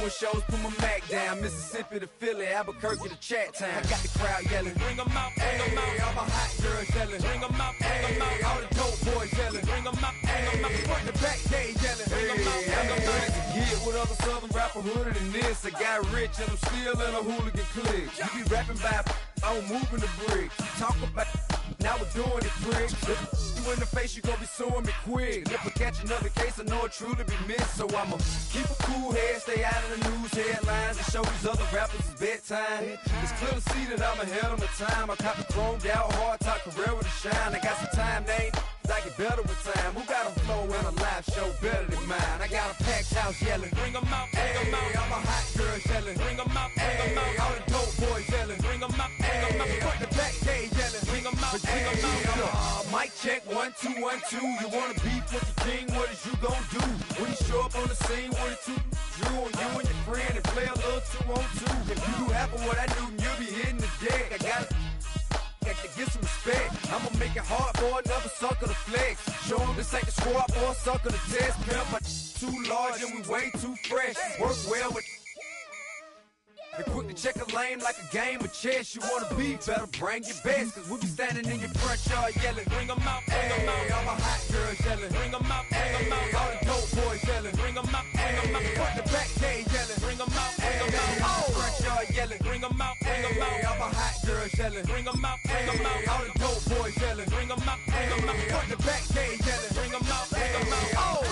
doing shows, put my Mac down. Mississippi to Philly, Albuquerque to Chat Town. I got the crowd yelling, bring them out, bring them out. All my hot girls yelling, bring them out, bring them out. All the dope boys yelling, bring them out, bring them out. Front the back, they yelling, bring them out, bring them out. To get with other southern rapper hooded than this. I got rich and I'm still in a hooligan clique. You be rapping by, I'm moving the bricks. You talk about, now we're doing it, bricks. You in the face, you gon' be suing me quick. If I catch another case, I know it truly be missed. So I'ma keep a cool head, stay out of the news headlines, and show these other rappers it's bedtime. It's clear to see that I'm ahead of my time. I caught the chromed out, hard talk career with a shine. I got some time, they ain't I get better with time. Who got a flow and a live show better than mine? I got a packed house yelling, bring them out, bring them out. All my hot girls yelling, bring them out, bring them out. All the dope boys yelling, bring them out, bring them out. Front the back, they yelling, bring them out, bring them out. Mic check, 1 2 1 2. You wanna beef with the king? What is you gon' do when you show up on the scene with a two? Drew on you and your friend and play a little 2 on 2. If you do half of what I do, then you'll be hitting the deck. I got to get some respect. I'ma make it hard for another sucker to flex. Show him this ain't the squad or a sucker to test. Pimp, my too large and we way too fresh. Work well with and quick to check a lane like a game of chess. You wanna be better, bring your best. Cause we be standing in your front yard yelling, bring them out, bring them out. All my hot girls yelling, bring them out, bring them out. All the dope boys yelling, bring them out, bring them out. Front the back, they yelling, bring them out, bring them out. Oh, front yard yelling, bring them out, bring them out. All my hot girls yelling, bring them out, bring them out. All the dope boys yelling, bring them out, bring them out. Front the back, they yelling, bring them out, bring them out. Oh.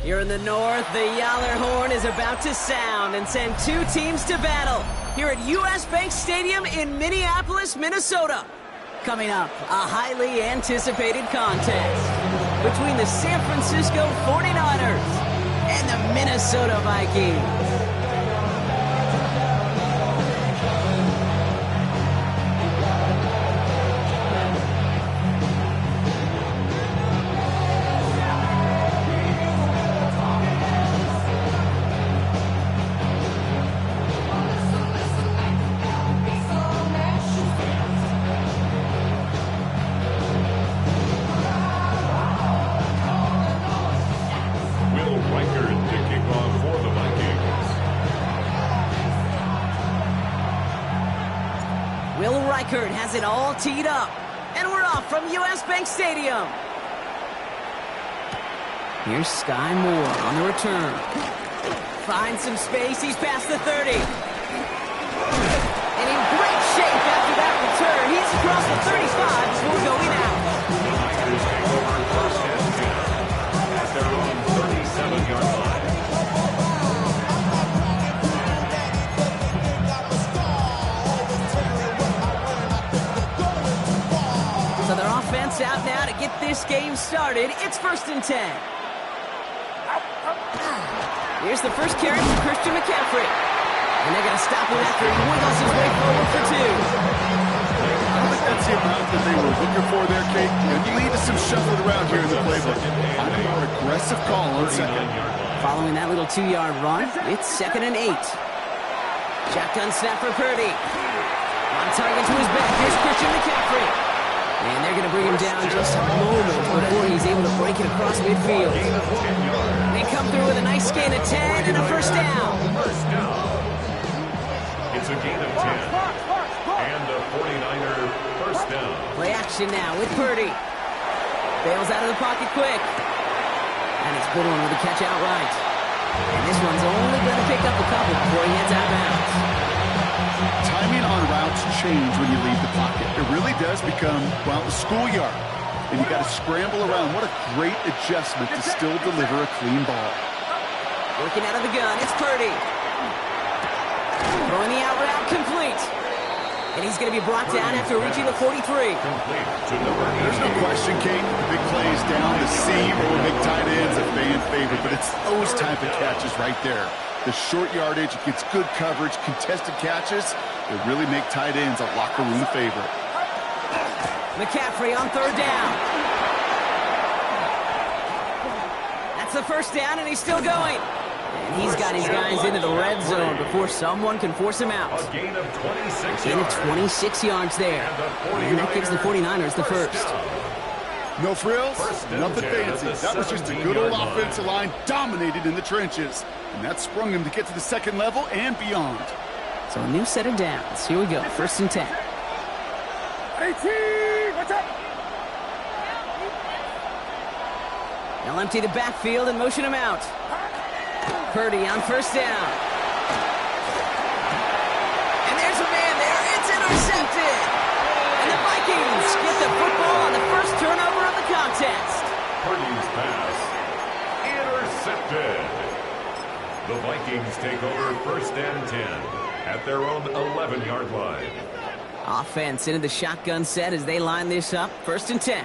Here in the north, the Yaller horn is about to sound and send two teams to battle here at U.S. Bank Stadium in Minneapolis, Minnesota. Coming up, a highly anticipated contest between the San Francisco 49ers and the Minnesota Vikings. Has it all teed up, and we're off from U.S. Bank Stadium. Here's Sky Moore on the return. Finds some space, he's past the 30. And in great shape after that return. He's across the 35 before going out. The Vikings take over first and 10 at their own 37-yard line. So their offense out now to get this game started. It's 1st and 10. Here's the first carry from Christian McCaffrey. And they're going to stop him after he wiggles his way forward for 2. I don't think that's the amount that they were looking for there, Kate. And you lead to some shuffling around here in the playbook. I'm a more aggressive call on second. Following that little 2-yard run, it's 2nd and 8. Shotgun snap for Purdy. On target to his back, here's Christian McCaffrey. And they're going to bring him down just a moment before he's able to break it across midfield. They come through with a nice gain of 10 and a first down. It's a gain of 10 and a 49er first down. Play action now with Purdy. Bails out of the pocket quick. And it's Goodwin with a catch outright. And this one's only going to pick up a couple before he heads out of bounds. Timing on routes change when you leave the pocket. It really does become, well, the schoolyard. And you got to scramble around. What a great adjustment to still deliver a clean ball. Working out of the gun, it's Purdy. Throwing the out route complete. And he's going to be brought down after reaching the 43. There's no question, Kate. The big plays down the seam or big tight ends a fan favorite, but it's those type of catches right there. The short yardage, it gets good coverage, contested catches. They really make tight ends a locker room favorite. McCaffrey on 3rd down. That's the first down, and he's still going. And he's got his guys into the red zone before someone can force him out. A gain of 26 Gain of yards. 26 yards there. And that gives the 49ers the first. No frills, nothing 10 fancy. at the That was just a good old 17-yard line. offensive line dominated in the trenches. And that sprung him to get to the second level and beyond. So a new set of downs. Here we go, 1st and 10. 18, watch out! They'll empty the backfield and motion him out. Purdy on 1st down. And there's a man there. It's intercepted. And the Vikings get the football on the first turnover of the contest. Purdy's pass intercepted. The Vikings take over 1st and 10 at their own 11-yard line. Offense into the shotgun set as they line this up. 1st and 10.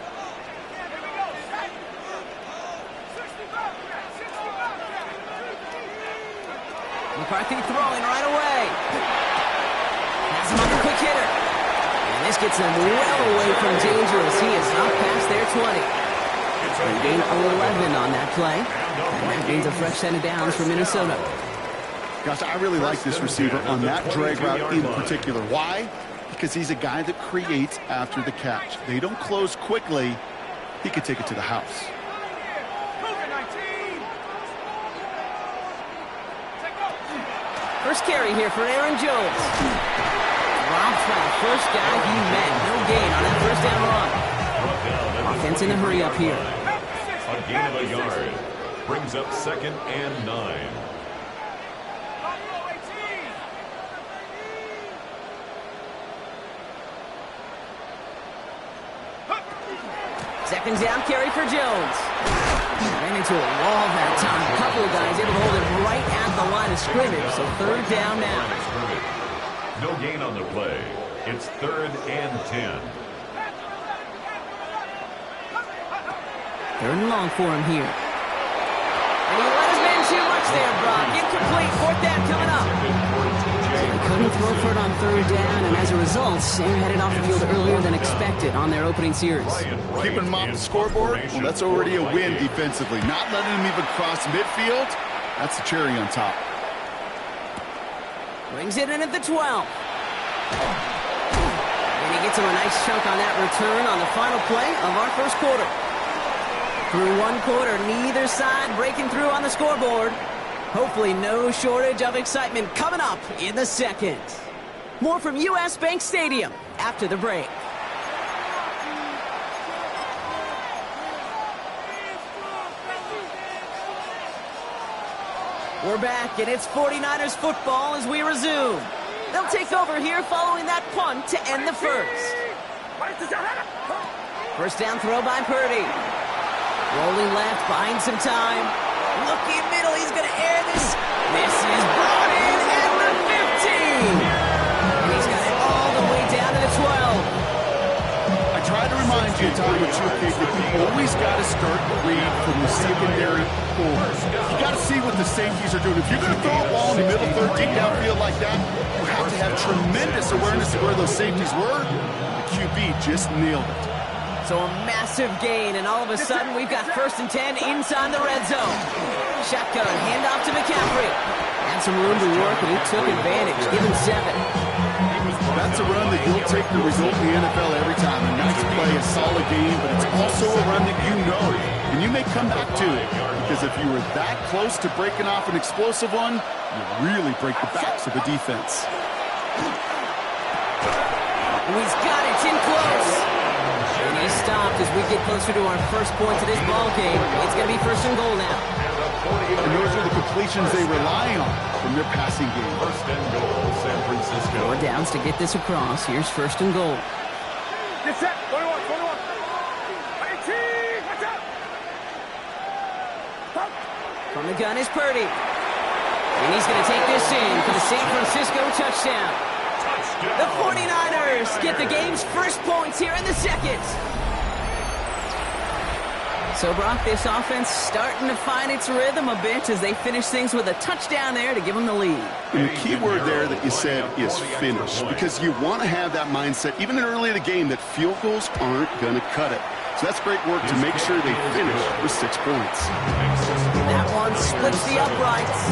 McCarthy throwing right away. Has him on the quick hitter. And this gets him well away from danger as he is up past their 20. And gain 11 on that play. And that means a fresh set of downs for Minnesota. Gosh, I really like this receiver on that drag route in particular. Why? Because he's a guy that creates after the catch. They don't close quickly. He could take it to the house. First carry here for Aaron Jones. Drops by the first guy he met. No gain on that 1st down run. Offense in a hurry up here. A gain of a yard brings up 2nd and 9. Second down carry for Jones. Ran into a wall that time. A couple of guys able to hold him right at the line of scrimmage. So 3rd down now. No gain on the play. It's 3rd and 10. 3rd and long for him here. And he let his man too much there, Brock. Incomplete. 4th down coming up. They couldn't throw for it on 3rd down, and as a result, they're headed off the field earlier than expected on their opening series. Keeping him off the scoreboard, well, that's already a win defensively. Not letting him even cross midfield, that's the cherry on top. Brings it in at the 12. And he gets him a nice chunk on that return on the final play of our first quarter. Through one quarter, neither side breaking through on the scoreboard. Hopefully no shortage of excitement coming up in the second. More from U.S. Bank Stadium after the break. We're back, and it's 49ers football as we resume. They'll take over here following that punt to end the first. First down throw by Purdy. Rolling left, buying some time. Looking middle, he's going to air this. This is brought in at the 15. And he's got it all the way down to the 12. I try to remind you, Tom, with you, Kate, that you always got to start the read from the secondary forward. You got to see what the safeties are doing. If you're going to throw a ball in the middle third, deep downfield like that, you have to have tremendous awareness of where those safeties were. The QB just nailed it. So a massive gain, and all of a sudden we've got 1st and 10 inside the red zone. Shotgun, handoff to McCaffrey. Had some room to work, and he took advantage. Give him 7. That's a run that you'll take the result in the NFL every time. A nice play, a solid game, but it's also a run that you know, and you may come back to it. Because if you were that close to breaking off an explosive one, you really break the backs of the defense. He's got it in close. And he stopped as we get closer to our first point of this ball game. It's going to be 1st and goal now. And those are the completions they rely on from their passing game. 1st and goal, San Francisco. 4 downs to get this across. Here's 1st and goal. Get set. 21, 21. 18, watch out. From the gun is Purdy. And he's going to take this in for the San Francisco touchdown. The 49ers get the game's first points here in the second. So, Brock, this offense starting to find its rhythm a bit as they finish things with a touchdown there to give them the lead. And the key word there that you said is finish, because you want to have that mindset, even early in the game, that field goals aren't going to cut it. So that's great work to make sure they finish with 6 points. That one splits the uprights.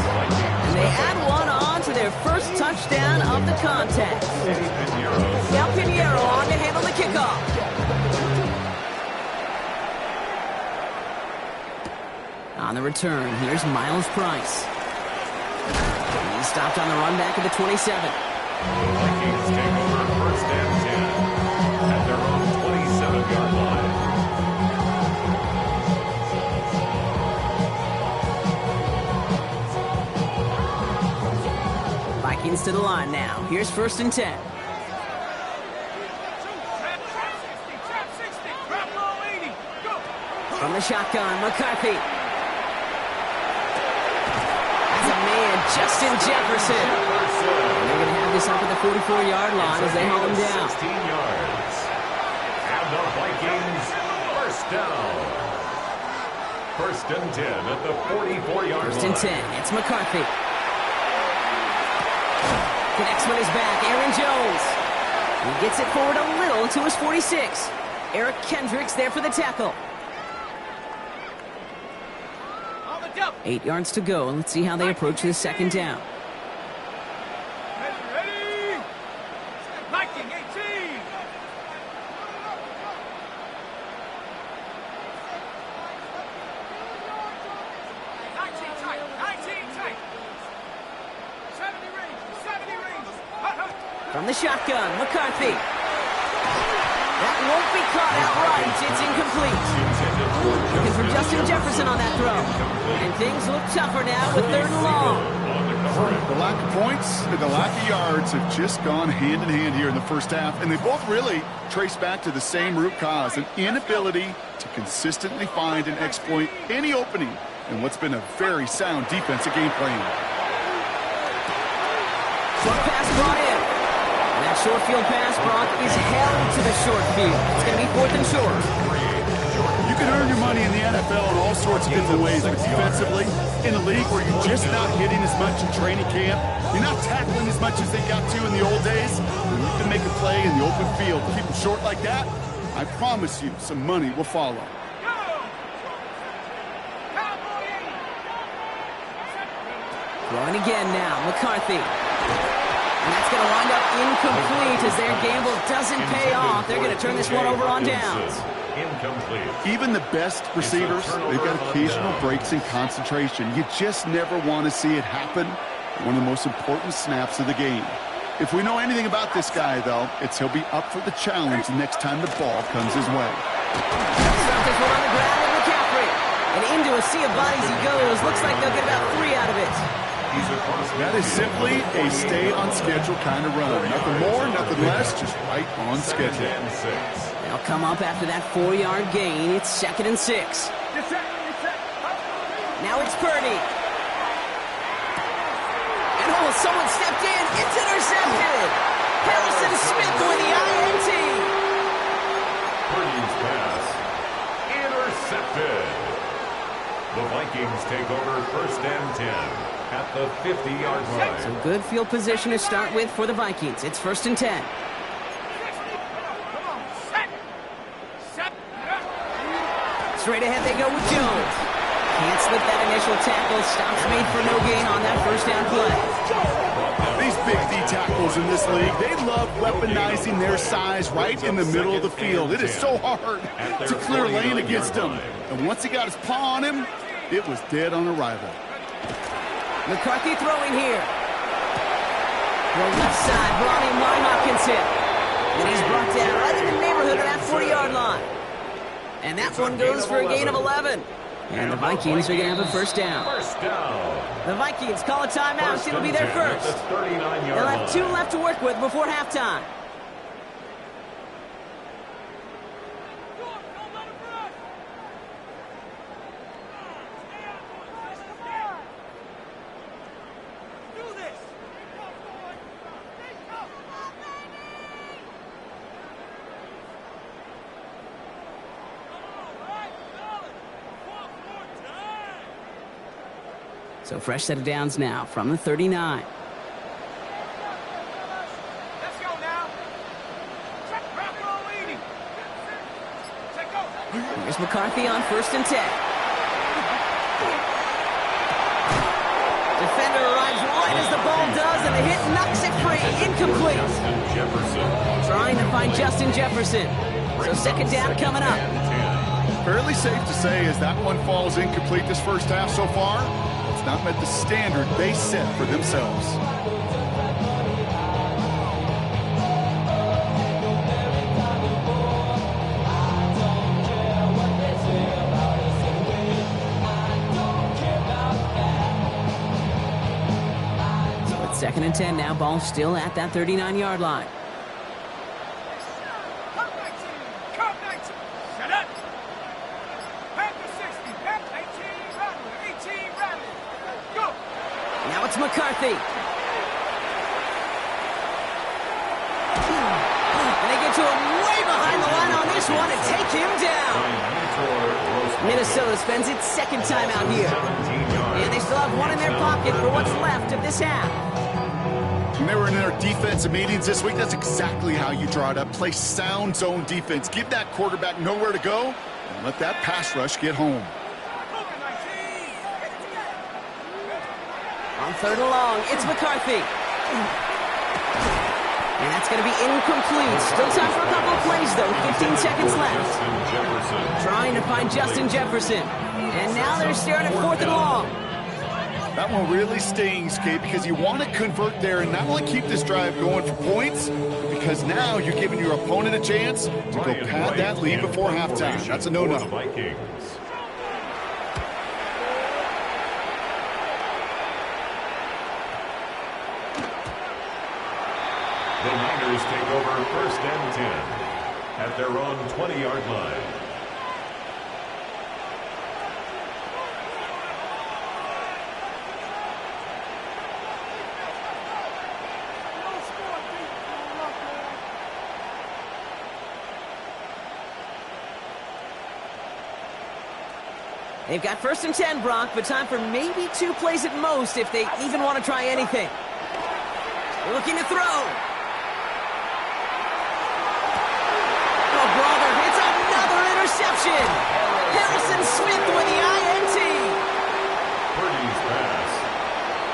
And they add one on to their first touchdown of the contest. Now Pinheiro on to handle the kickoff. On the return, here's Miles Price. He's stopped on the run back at the 27. The Vikings take over first and 10 at their own 27-yard line. Vikings to the line now. Here's first and 10. From the shotgun, McCarthy. That's a man, Justin Jefferson. And they're going to have this up at the 44-yard line as they hold him down. 16 yards. And the Vikings first down. First and 10 at the 44-yard line. First and 10. It's McCarthy. Connects with his back. Aaron Jones. He gets it forward a little to his 46. Eric Kendricks there for the tackle. 8 yards to go, and let's see how they approach this second down. Ready? Viking 18. From the shotgun, McCarthy. That won't be caught outright. It's incomplete. Looking for Justin Jefferson on that throw. And things look tougher now with 3rd and long. The lack of points and the lack of yards have just gone hand in hand here in the first half, and they both really trace back to the same root cause, an inability to consistently find and exploit any opening in what's been a very sound defensive game plan. Short pass brought in. And that short field pass, Brock, is held to the short field. It's going to be 4th and short. You can earn your money in the NFL in all sorts of different ways, but defensively, in a league where you're just not hitting as much in training camp, you're not tackling as much as they got to in the old days, you need to make a play in the open field. Keep them short like that, I promise you some money will follow. Throwing again now, McCarthy. And that's going to wind up incomplete as their gamble doesn't pay off. They're going to turn this one over on downs. Incomplete. Even the best receivers, they've got occasional breaks in concentration. You just never want to see it happen. One of the most important snaps of the game. If we know anything about this guy, though, it's he'll be up for the challenge next time the ball comes his way. Stuff this one on the ground with McCaffrey. And into a sea of bodies he goes. Looks like they'll get about 3 out of it. That is simply a stay-on-schedule kind of run. Nothing more, nothing less, just right on schedule. They'll come up after that 4-yard gain. It's 2nd and 6. Now it's Purdy. And someone stepped in. It's intercepted. Harrison Smith with the INT. Purdy's pass intercepted. The Vikings take over first and 10 at the 50-yard line. So good field position to start with for the Vikings. It's 1st and 10. Straight ahead they go with Jones. Can't slip that initial tackle. Stops made for no gain on that first down play. These big D tackles in this league, they love weaponizing their size right in the middle of the field. It is so hard to clear lane against him. And once he got his paw on him, it was dead on arrival. McCarthy throwing here. The left side, Ronnie Hopkinson. And he's brought down right in the neighborhood of that 40-yard line. And that one goes for a gain of 11. And the Vikings are going to have a first down. The Vikings call a timeout. It'll be their first. They'll have 2 left to work with before halftime. So fresh set of downs now from the 39. Let's go now. Rock roll leading. Go. Here's McCarthy on 1st and 10. Defender arrives right as the ball does, and the hit knocks it free. Incomplete. Trying to find Justin Jefferson. So 2nd down coming up. Fairly safe to say as that one falls incomplete this first half so far, it's not met the standard they set for themselves. So it's 2nd and 10 now. Ball still at that 39-yard line. Now it's McCarthy. And they get to him way behind the line on this one and take him down. Minnesota spends its 2nd time out here. And they still have one in their pocket for what's left of this half. When they were in their defensive meetings this week, that's exactly how you draw it up. Play sound zone defense. Give that quarterback nowhere to go and let that pass rush get home. On 3rd and long, it's McCarthy. And that's going to be incomplete. Still time for a couple of plays, though. 15 seconds left. Trying to find Justin Jefferson. And now they're staring at 4th and long. That one really stings, Kate, because you want to convert there and not only keep this drive going for points, because now you're giving your opponent a chance to go pad that lead before halftime. That's a no-no. The Niners take over 1st and 10 at their own 20-yard line. They've got 1st and 10, Brock, but time for maybe 2 plays at most if they even want to try anything. They're looking to throw. It's another interception. Harrison Smith with the INT. Purdy's pass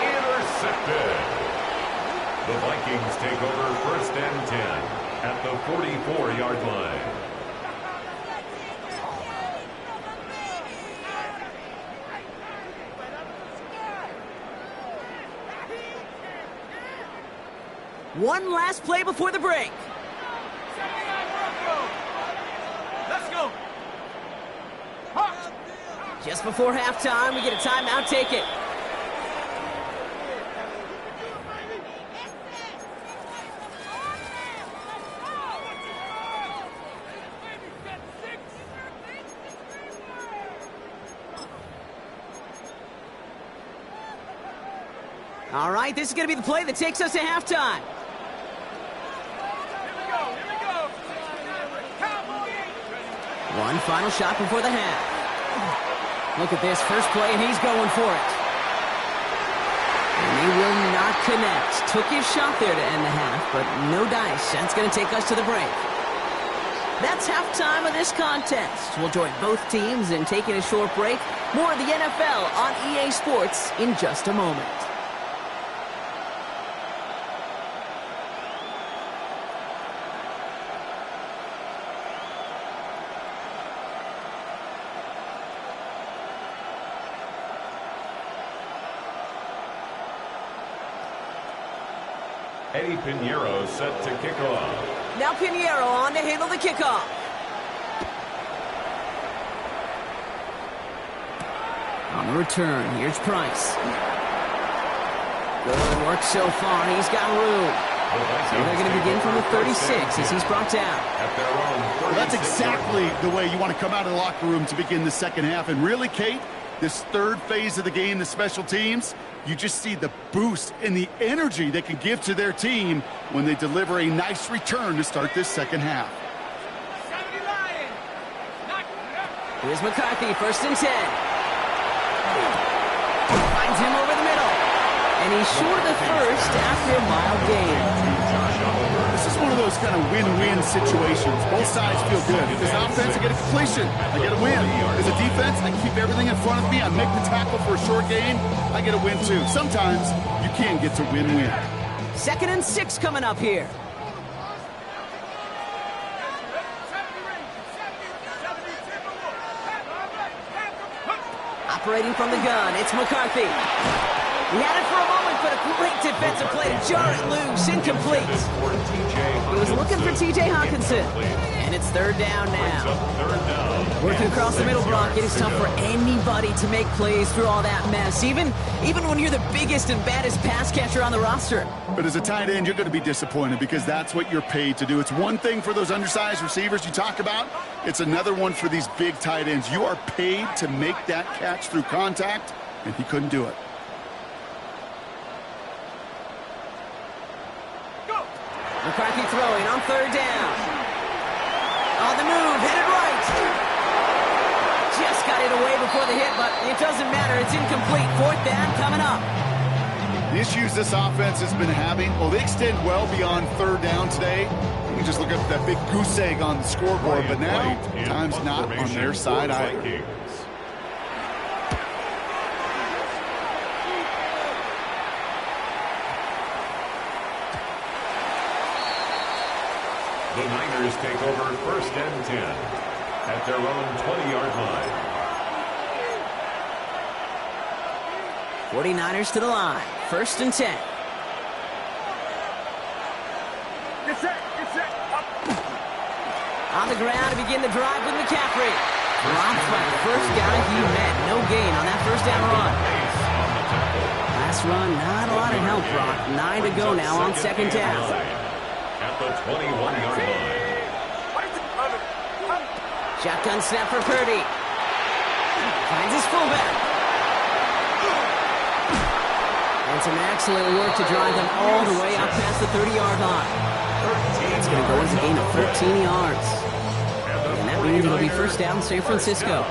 intercepted. The Vikings take over 1st and 10 at the 44-yard line. One last play before the break. Let's go. Just before halftime, we get a timeout. Take it. All right, this is going to be the play that takes us to halftime. One final shot before the half. Look at this first play, and he's going for it. And he will not connect. Took his shot there to end the half, but no dice. That's going to take us to the break. That's halftime of this contest. We'll join both teams in taking a short break. More of the NFL on EA Sports in just a moment. Eddie Pinheiro set to kick off. Now Pinheiro on to handle the kickoff. On the return, here's Price. Good work so far. He's got room. So they're going to begin from the 36 as he's brought down. Well, that's exactly the way you want to come out of the locker room to begin the second half. And really, Kate, this third phase of the game, the special teams, you just see the boost and the energy they can give to their team when they deliver a nice return to start this second half. Here's McCarthy, 1st and 10. Finds him over the middle. And he's short of the first after a mild gain. This is one of those kind of win-win situations. Both sides feel good. As an offense, I get a completion. I get a win. As a defense, I keep everything in front of me. I make the tackle for a short gain. I get a win, too. Sometimes you can get to win-win. 2nd and 6 coming up here. Operating from the gun, it's McCarthy. He had it for a moment, but a great defensive play to jar it loose, incomplete. He was looking for T.J. Hawkinson, and it's 3rd down now. Working across the middle block, it is tough for anybody to make plays through all that mess, even when you're the biggest and baddest pass catcher on the roster. But as a tight end, you're going to be disappointed because that's what you're paid to do. It's one thing for those undersized receivers you talk about. It's another one for these big tight ends. You are paid to make that catch through contact, and he couldn't do it. McCarthy throwing on 3rd down. On the move, headed right. Just got it away before the hit, but it doesn't matter. It's incomplete. 4th down coming up. The issues this offense has been having, well, they extend well beyond 3rd down today. You can just look at that big goose egg on the scoreboard, but now time's not on their side either. The Niners take over 1st and 10 at their own 20-yard line. 49ers to the line. 1st and 10. Get set. On the ground to begin the drive with McCaffrey. Blocked by the first guy he met. No gain on that 1st down run. Last run, not a lot of help, Brock. 9 to go now on 2nd down. At the 21-yard line. Shotgun snap for Purdy. Finds his fullback. And some excellent work to drive them all the way out past the 30-yard line. It's going to go as a gain of 13 yards. And that means it'll be 1st down San Francisco.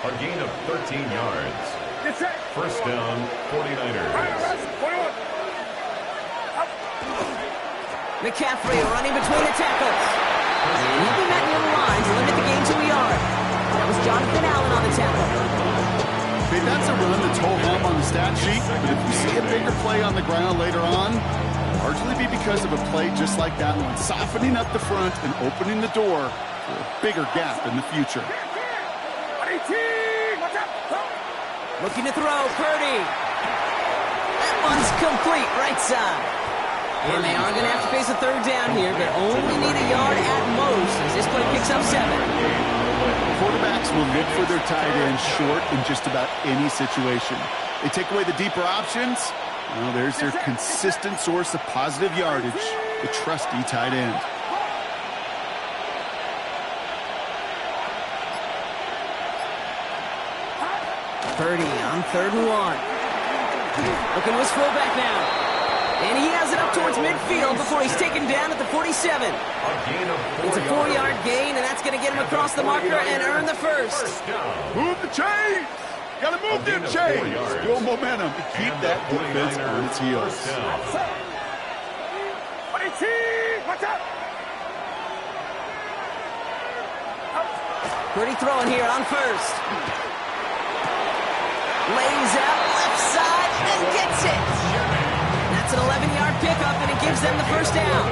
A gain of 13 yards. 1st down, 49ers. McCaffrey running between the tackles. And he'll be met near the line to limit the gain to a yard. That was Jonathan Allen on the tackle. Okay, that's a run that's whole hum on the stat sheet, but if you see a bigger play on the ground later on, largely be because of a play just like that one, softening up the front and opening the door for a bigger gap in the future. Looking to throw, Purdy. That one's complete, right side. And they are going to have to face a 3rd down here, but only need a yard at most as this play picks up 7. Quarterbacks will look for their tight end short in just about any situation. They take away the deeper options. Well, there's their consistent source of positive yardage, the trusty tight end. Purdy on 3rd and 1. Looking to his fullback now. And he has it up towards midfield before he's taken down at the 47. It's a 4-yard gain, and that's going to get him across the marker and earn the 1st. Move the chains! Gotta move them chains! Build momentum to keep that defense on its heels. Purdy throwing here on 1st. Lays out left side and gets it. That's an 11-yard pickup, and it gives them the 1st down.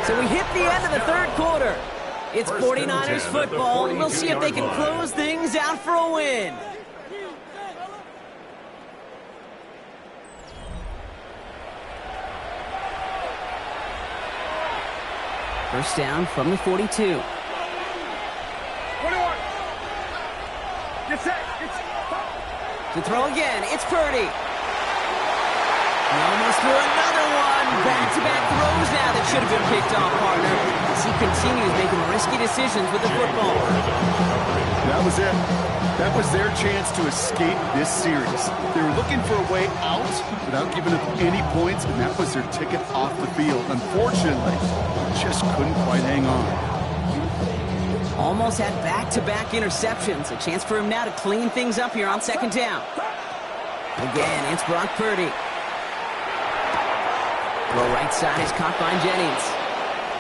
So we hit the end of the 3rd quarter. It's 49ers football, and we'll see if they can close things out for a win. First down from the 42. 21. Get set. To throw again, it's Purdy. He almost threw another one. Back-to-back throws now that should have been picked off, partner, as he continues making risky decisions with the football. That was it. That was their chance to escape this series. They were looking for a way out without giving up any points, and that was their ticket off the field. Unfortunately, just couldn't quite hang on. Almost had back-to-back interceptions. A chance for him now to clean things up here on 2nd down. Again, it's Brock Purdy. Throw right side is caught by Jennings.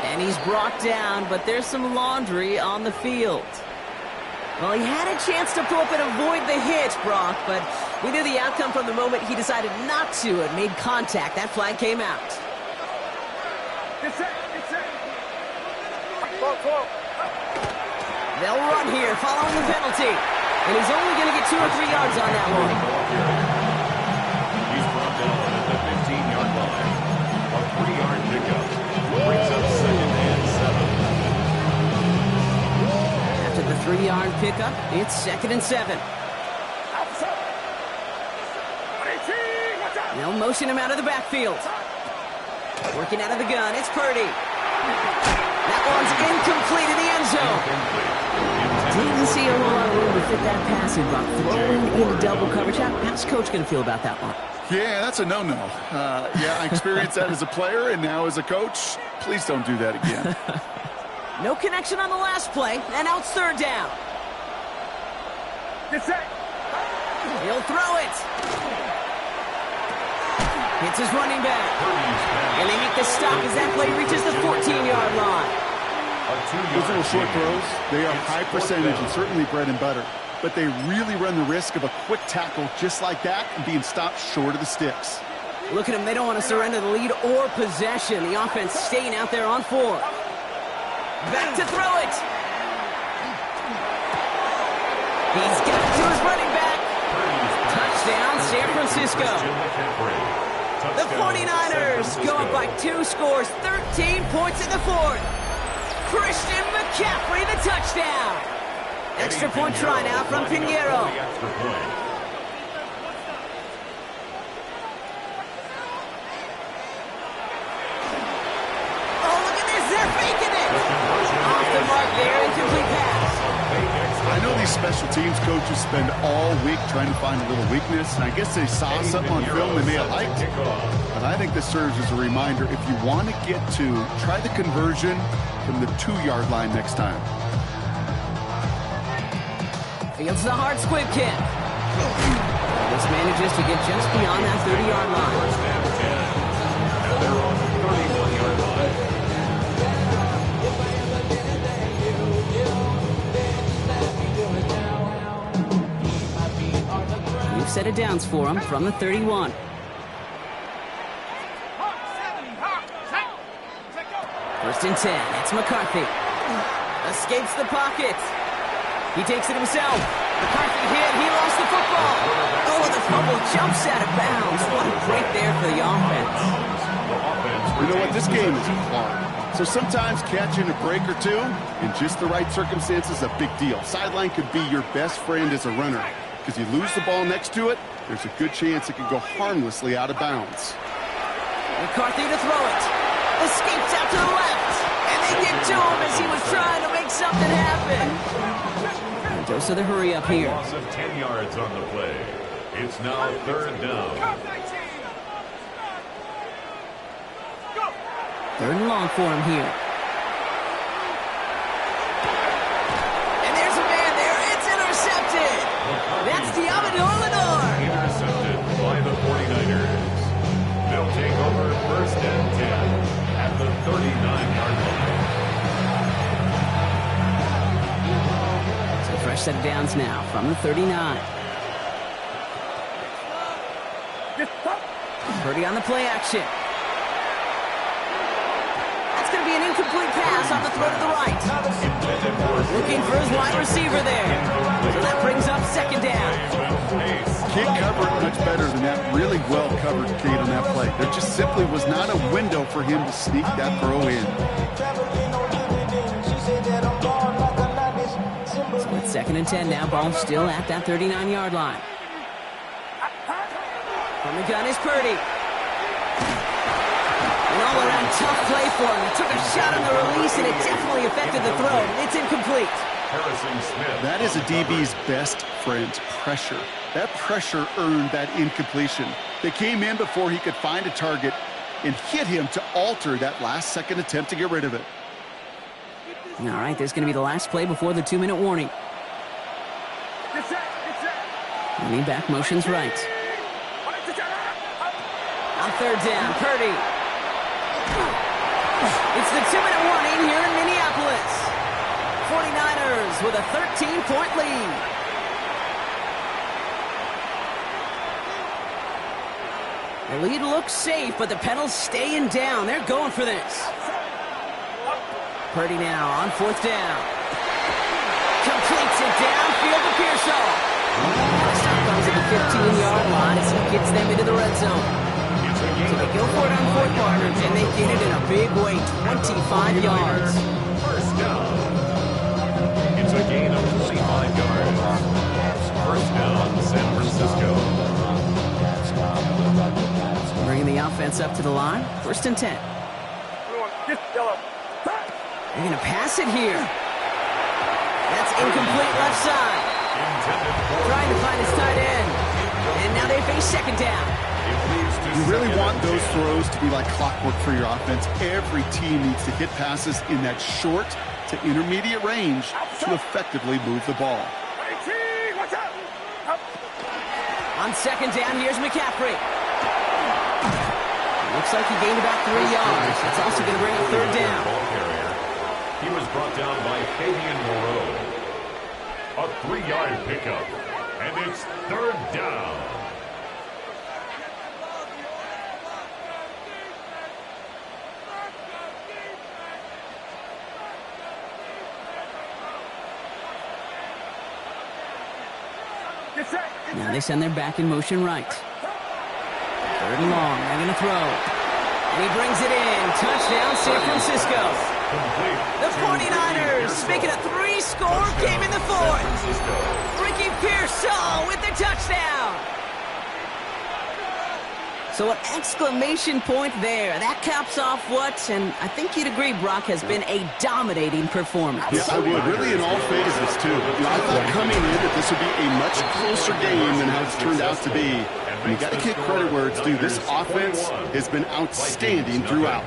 And he's brought down, but there's some laundry on the field. Well, he had a chance to pull up and avoid the hit, Brock, but we knew the outcome from the moment he decided not to and made contact. That flag came out. They'll run here following the penalty. And he's only going to get 2 or 3 yards on that one. He's brought down at the 15-yard line. A 3-yard pickup brings up 2nd and 7. After the 3-yard pickup, it's 2nd and 7. They'll motion him out of the backfield. Working out of the gun, it's Purdy. That one's incomplete in the end zone. Didn't see a whole lot of room to fit that passing, Brock. Thrown into double coverage. How's Coach going to feel about that one? Yeah, that's a no-no. Yeah, I experienced that as a player and now as a coach. Please don't do that again. No connection on the last play, and now it's 3rd down. He'll throw it. Hits his running back. And they make the stop as that play reaches the 14-yard line. Those little short throws, they are high percentage and certainly bread and butter. But they really run the risk of a quick tackle just like that and being stopped short of the sticks. Look at them. They don't want to surrender the lead or possession. The offense staying out there on 4. Back to throw it. He's got it to his running back. Touchdown, San Francisco. The 49ers go up by 2 scores, 13 points in the 4th. Christian McCaffrey, the touchdown. Extra point try now from Pinheiro. Oh, look at this. They're faking it. Off the mark there, incomplete pass. I know these special teams coaches spend all week trying to find a little weakness, and I guess they saw something on film they may have liked. But I think this serves as a reminder, if you want to get to, try the conversion from the 2-yard line next time. Fields the hard squib kick. This manages to get just beyond that 30-yard line. They're on the 31-yard line. New set of downs for him from the 31. First and 10. It's McCarthy. Escapes the pocket. He takes it himself. McCarthy hit. He lost the football. Oh, the fumble jumps out of bounds. What a break there for the offense. You know what? This game is hard. So sometimes catching a break or two in just the right circumstances is a big deal. Sideline could be your best friend as a runner. Because you lose the ball next to it, there's a good chance it could go harmlessly out of bounds. McCarthy to throw it. Escapes out to the left. And they get to him as he was trying to make something happen. And dose of the hurry up here. Loss of 10 yards on the play. It's now 3rd down. 3rd and long for him here. And there's a man there. It's intercepted. That's Lenore. Intercepted by the 49ers. They'll take over 1st and 10 at the 39-yard line. So fresh set of downs now from the 39. Purdy on the play action. That's going to be an incomplete pass on the throw to the right. Looking for his wide receiver there. So that brings up 2nd down. Can't cover it much better than that. Really well covered, Kate, on that play. There just simply was not a window for him to sneak that throw in. So it's 2nd and 10 now. Ball still at that 39-yard line. From the gun is Purdy. An all-around tough play for him. He took a shot on the release, and it definitely affected the throw. It's incomplete. Harrison Smith. That is a DB's best friend, pressure. That pressure earned that incompletion. They came in before he could find a target and hit him to alter that last-second attempt to get rid of it. All right, there's going to be the last play before the 2-minute warning. Running back motions right. On 3rd down, Purdy. It's the 2-minute warning here in Minneapolis. 49ers with a 13-point lead. The lead looks safe, but the Pedals staying down. They're going for this. Purdy now on 4th down. Completes it downfield to Pearsall. Stop comes at the 15-yard line as he gets them into the red zone. So they go for it on 4th, partners, and they get it in a big way, 25 yards. First down. It's a gain of 25 yards. First down, San Francisco. Bringing the offense up to the line. 1st and 10. They're going to pass it here. That's incomplete left side. Trying to find his tight end. And now they face 2nd down. You really want those throws to be like clockwork for your offense. Every team needs to hit passes in that short to intermediate range to effectively move the ball. On 2nd down, here's McCaffrey. Looks like he gained about 3 yards. That's also going to bring up 3rd down. He was brought down by Fabian Moreau. A 3-yard pickup, and it's 3rd down. Now they send their back in motion right. 3rd and long. They're going to throw. And he brings it in. Touchdown, San Francisco. The 49ers making a 3-score game in the 4th. Ricky Pearsall with the touchdown. So an exclamation point there. That caps off what, and I think you'd agree, Brock, has been a dominating performance. Yeah, I would. Really in all phases, too. I thought coming in that this would be a much closer game than how it's turned out to be. And you got to give credit where it's due. This offense has been outstanding throughout.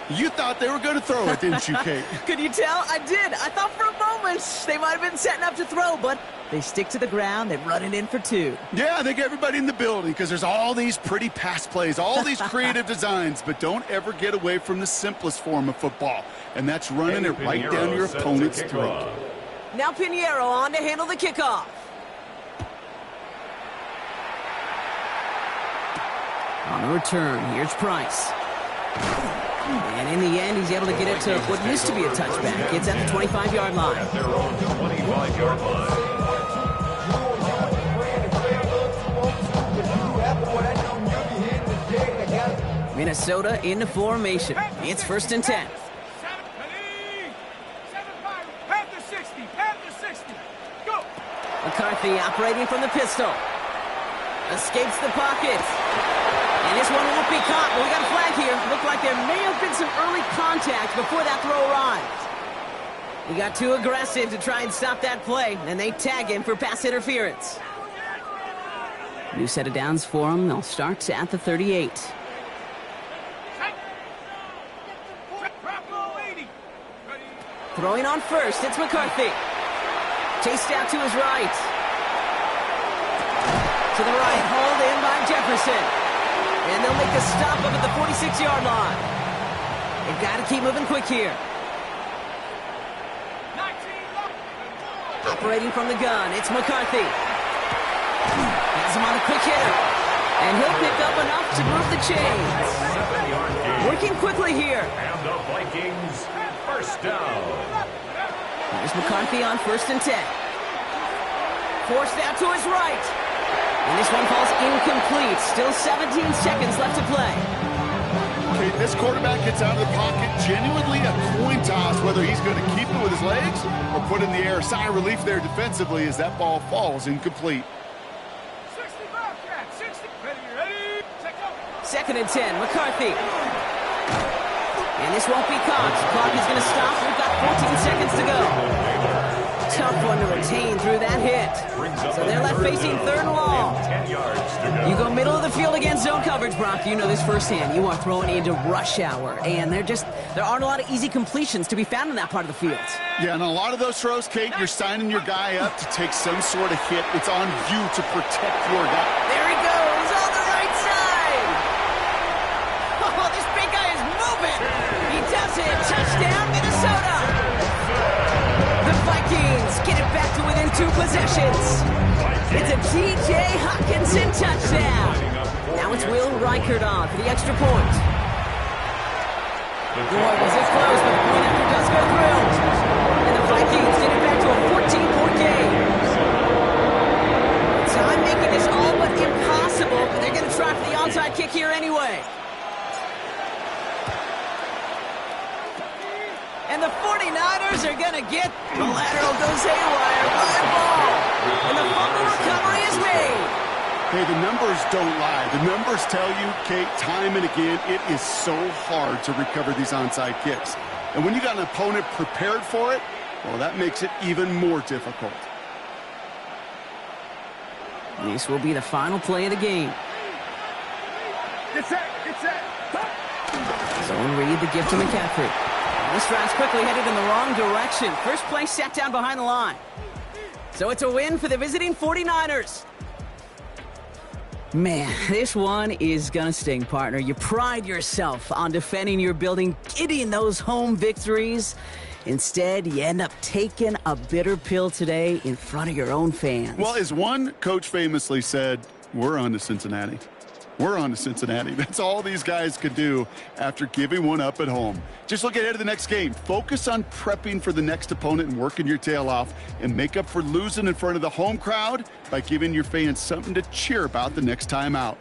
You thought they were going to throw it, didn't you, Kate? Could you tell? I did. I thought for a moment they might have been setting up to throw, but they stick to the ground. They run it in for 2. Yeah, I think everybody in the building, because there's all these pretty pass plays, all these creative designs, but don't ever get away from the simplest form of football, and that's running it right down your opponent's throat. Now Pinheiro on to handle the kickoff. On the return, here's Price. And in the end, he's able to get it to what used to be a touchback. It's at the 25-yard line. At their own 25-yard line. Minnesota into formation. It's 1st and 10. McCarthy operating from the pistol. Escapes the pocket. And this one won't be caught, but we got a flag here. Looked like there may have been some early contact before that throw arrived. He got too aggressive to try and stop that play, and they tag him for pass interference. New set of downs for him. They'll start at the 38. Throwing on 1st, it's McCarthy. Chased out to his right. To the right, hauled in by Jefferson. And they'll make a stop up at the 46-yard line. They've got to keep moving quick here. Operating from the gun, it's McCarthy. Has him on a quick hitter. And he'll pick up enough to move the chains. Working quickly here. And the Vikings, 1st down. Here's McCarthy on 1st and 10. Forced out to his right. And this one falls incomplete. Still 17 seconds left to play. Okay, this quarterback gets out of the pocket. Genuinely a coin toss whether he's going to keep it with his legs or put in the air. Sigh of relief there defensively as that ball falls incomplete. 2nd and 10, McCarthy. And this won't be caught. Clock is going to stop. We've got 14 seconds to go. Tough one to retain through that hit. So they're left facing 3rd and long. You go middle of the field against zone coverage, Brock. You know this firsthand. You are throwing into rush hour. And there aren't a lot of easy completions to be found in that part of the field. Yeah, and a lot of those throws, Kate, you're signing your guy up to take some sort of hit. It's on you to protect your guy. There he goes on the right side. Oh, this big guy is moving. He does possessions. It's a T.J. Hawkinson touchdown. Now it's Will Reichert on for the extra point. Boy, was it close, but the point after does go through. And the Vikings get it back to a 14-point game. Time making this all but impossible, but they're going to try for the onside kick here anyway. And the 49ers are going to get the lateral goes haywire on the ball. And the fumble recovery is made. Hey, the numbers don't lie. The numbers tell you, Kate, time and again, it is so hard to recover these onside kicks. And when you got an opponent prepared for it, well, that makes it even more difficult. This will be the final play of the game. Get set, get set. Zone read the gift to McCaffrey. This drive's quickly headed in the wrong direction. First play sat down behind the line. So it's a win for the visiting 49ers. Man, this one is gonna sting, partner. You pride yourself on defending your building, getting those home victories. Instead, you end up taking a bitter pill today in front of your own fans. Well, as one coach famously said, we're on to Cincinnati. We're on to Cincinnati. That's all these guys could do after giving one up at home. Just look ahead to the next game. Focus on prepping for the next opponent and working your tail off, and make up for losing in front of the home crowd by giving your fans something to cheer about the next time out.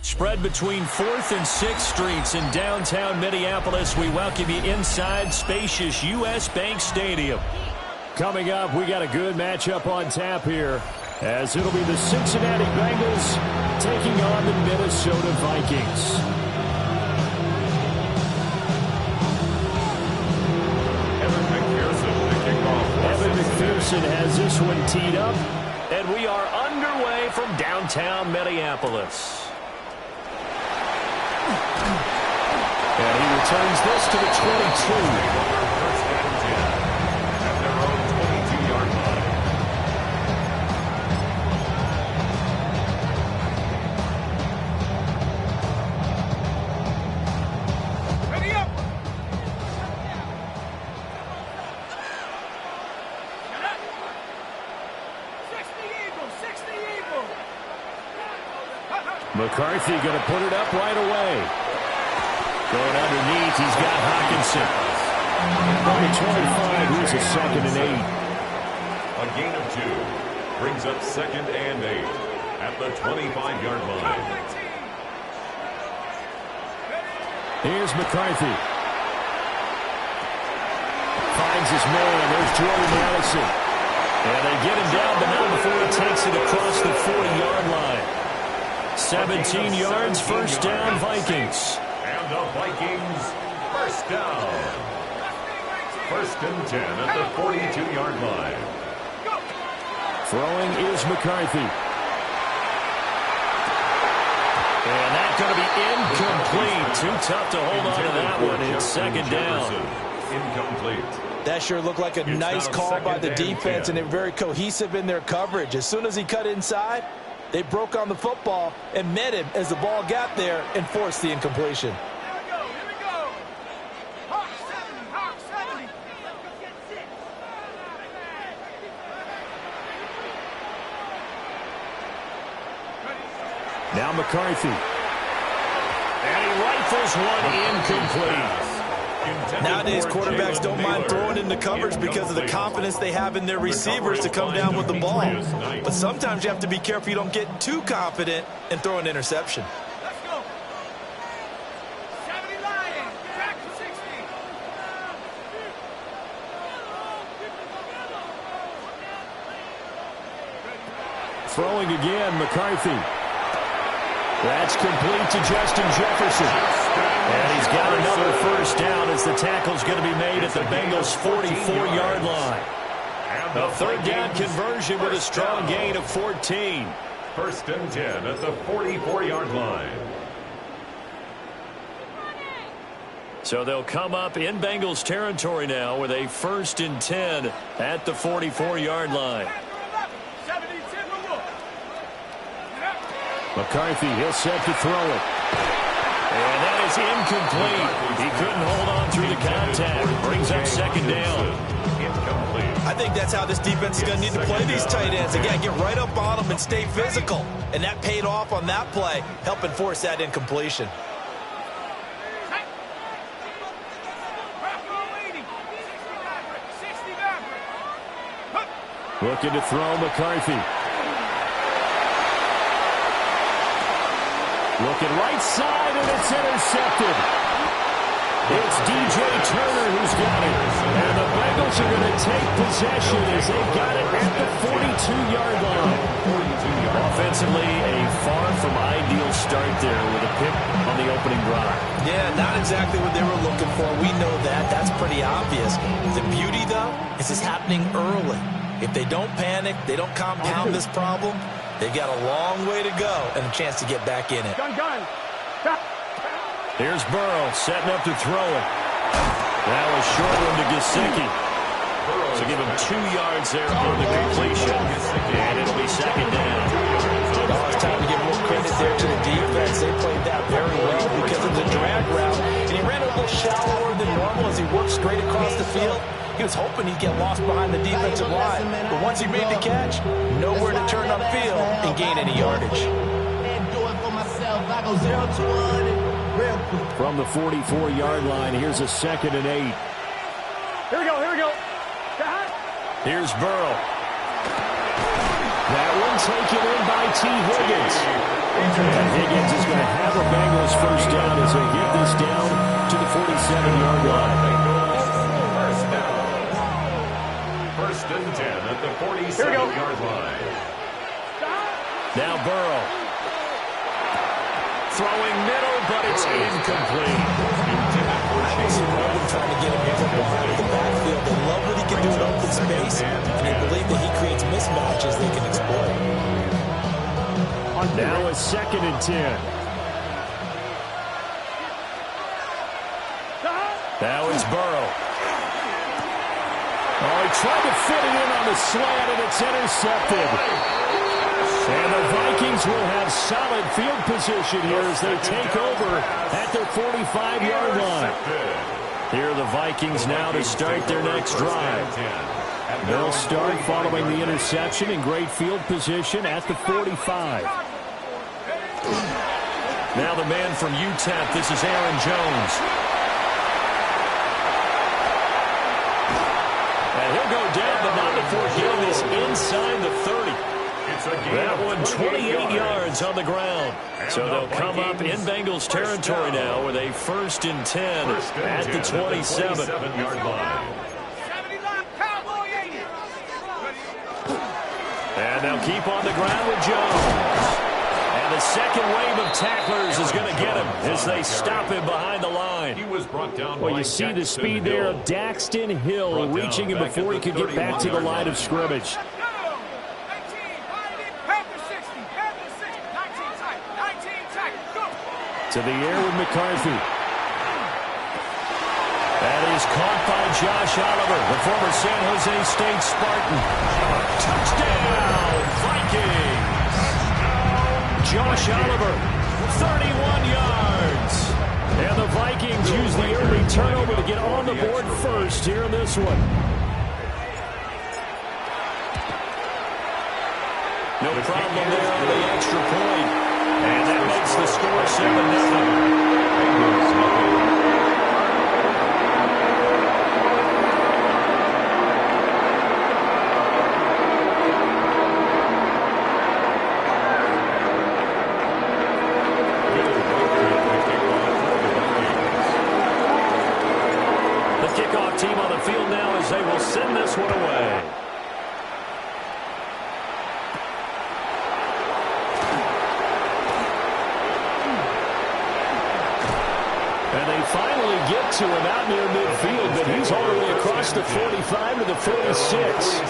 Spread between 4th and 6th Streets in downtown Minneapolis. We welcome you inside spacious U.S. Bank Stadium. Coming up, we got a good matchup on tap here, as it'll be the Cincinnati Bengals taking on the Minnesota Vikings. Evan McPherson has this one teed up, and we are underway from downtown Minneapolis. And he returns this to the 22. First and 10 at their own 22-yard line. Ready up! McCarthy going to put it up right away. Going underneath, he's got Hockenson. Number 25, here's a 2nd and 8. A gain of 2 brings up 2nd and 8 at the 25-yard line. Here's McCarthy. Finds his man. There's Jordan Madison. And they get him down, but not before he takes it across the 40-yard line. 17 yards, first down, Vikings. And the Vikings first down. 1st and 10 at the 42-yard line. Throwing is McCarthy. And that's going to be incomplete. Too tough to hold on to that one. It's 2nd down. Incomplete. That sure looked like a nice call by the defense, and they're very cohesive in their coverage. As soon as he cut inside, they broke on the football and met him as the ball got there and forced the incompletion. Now McCarthy. And he rifles one incomplete. Nowadays, quarterbacks don't mind throwing into coverage because of the confidence they have in their receivers to come down with the ball. But sometimes you have to be careful you don't get too confident and throw an interception. Let's go. 70 Lions, back to 60. Throwing again, McCarthy. That's complete to Justin Jefferson. And he's got another first down as the tackle's going to be made at the Bengals' 44-yard line. A 3rd down conversion with a strong gain of 14. 1st and 10 at the 44-yard line. So they'll come up in Bengals territory now with a 1st and 10 at the 44-yard line. McCarthy, he'll set to throw it. And that is incomplete. He couldn't hold on through the contact. Brings up 2nd down. Incomplete. I think that's how this defense is going to need to play these tight ends. Again, get right up on them and stay physical. And that paid off on that play, helping force that incompletion. Looking to throw McCarthy. Looking right side, and it's intercepted. It's DJ Turner who's got it. And the Bengals are going to take possession as they've got it at the 42-yard line. Offensively, a far from ideal start there with a pick on the opening drive. Yeah, not exactly what they were looking for. We know that. That's pretty obvious. The beauty, though, is it's happening early. If they don't panic, they don't compound this problem, they've got a long way to go and a chance to get back in it. Here's Burrow setting up to throw it. That was short one to Gesicki. So give him 2 yards there on the completion. And it'll be 2nd down. Oh, it's time to give more credit there to the defense. They played that very well because of the drag route. And he ran a little shallower than normal as he worked straight across the field. He was hoping he'd get lost behind the defensive line. But once he made the catch, nowhere to turn upfield and gain any yardage. From the 44-yard line, here's a 2nd and 8. Here we go. Here's Burrow. That one taken in by T. Higgins. And Higgins is going to have a Bengals first down as they get this down to the 47-yard line. First and 10 at the 47-yard line. Now Burrow. Throwing middle, but it's incomplete. Trying to get him the ball out of the backfield. They love what he can do in open space, and they believe that he creates mismatches they can exploit. Now a 2nd and 10. Now it's Burrow. Oh, he tried to fit it in on the slant, and it's intercepted. And the Vikings will have solid field position here as they take over at their 45-yard line. Here are the Vikings now to start their next drive. They'll start following the interception in great field position at the 45. Now the man from UTEP, this is Aaron Jones. And he'll go down, but not before getting this inside the 30. That one 28 yards on the ground. So they'll come up in Bengals territory now with a 1st and 10 at the 27-yard line. And they'll keep on the ground with Jones. And the second wave of tacklers is going to get him as they stop him behind the line. Well, you see the speed there of Daxton Hill reaching him before he could get back to the line of scrimmage. To the air with McCarthy. That is caught by Josh Oliver, the former San Jose State Spartan. Touchdown, Vikings! Josh Oliver, 31 yards. And the Vikings use the early turnover to get on the board first here in this one. No problem there on the extra point. And that makes the score 7-0. The kickoff team on the field now as they will send this one away. Finally get to him out near midfield, but he's all the way across the 45 to the 46.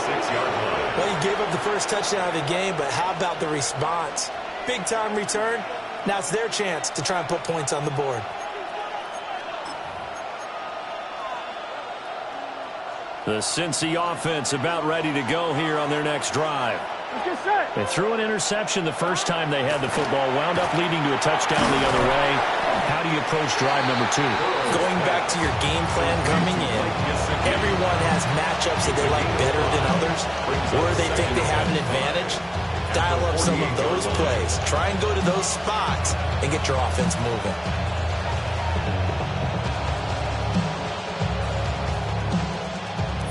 Well, he gave up the first touchdown of the game, but how about the response? Big-time return. Now it's their chance to try and put points on the board. The Cincy offense about ready to go here on their next drive. They threw an interception the first time they had the football, wound up leading to a touchdown the other way. How do you approach drive number 2? Going back to your game plan coming in, everyone has matchups that they like better than others, or they think they have an advantage. Dial up some of those plays. Try and go to those spots and get your offense moving.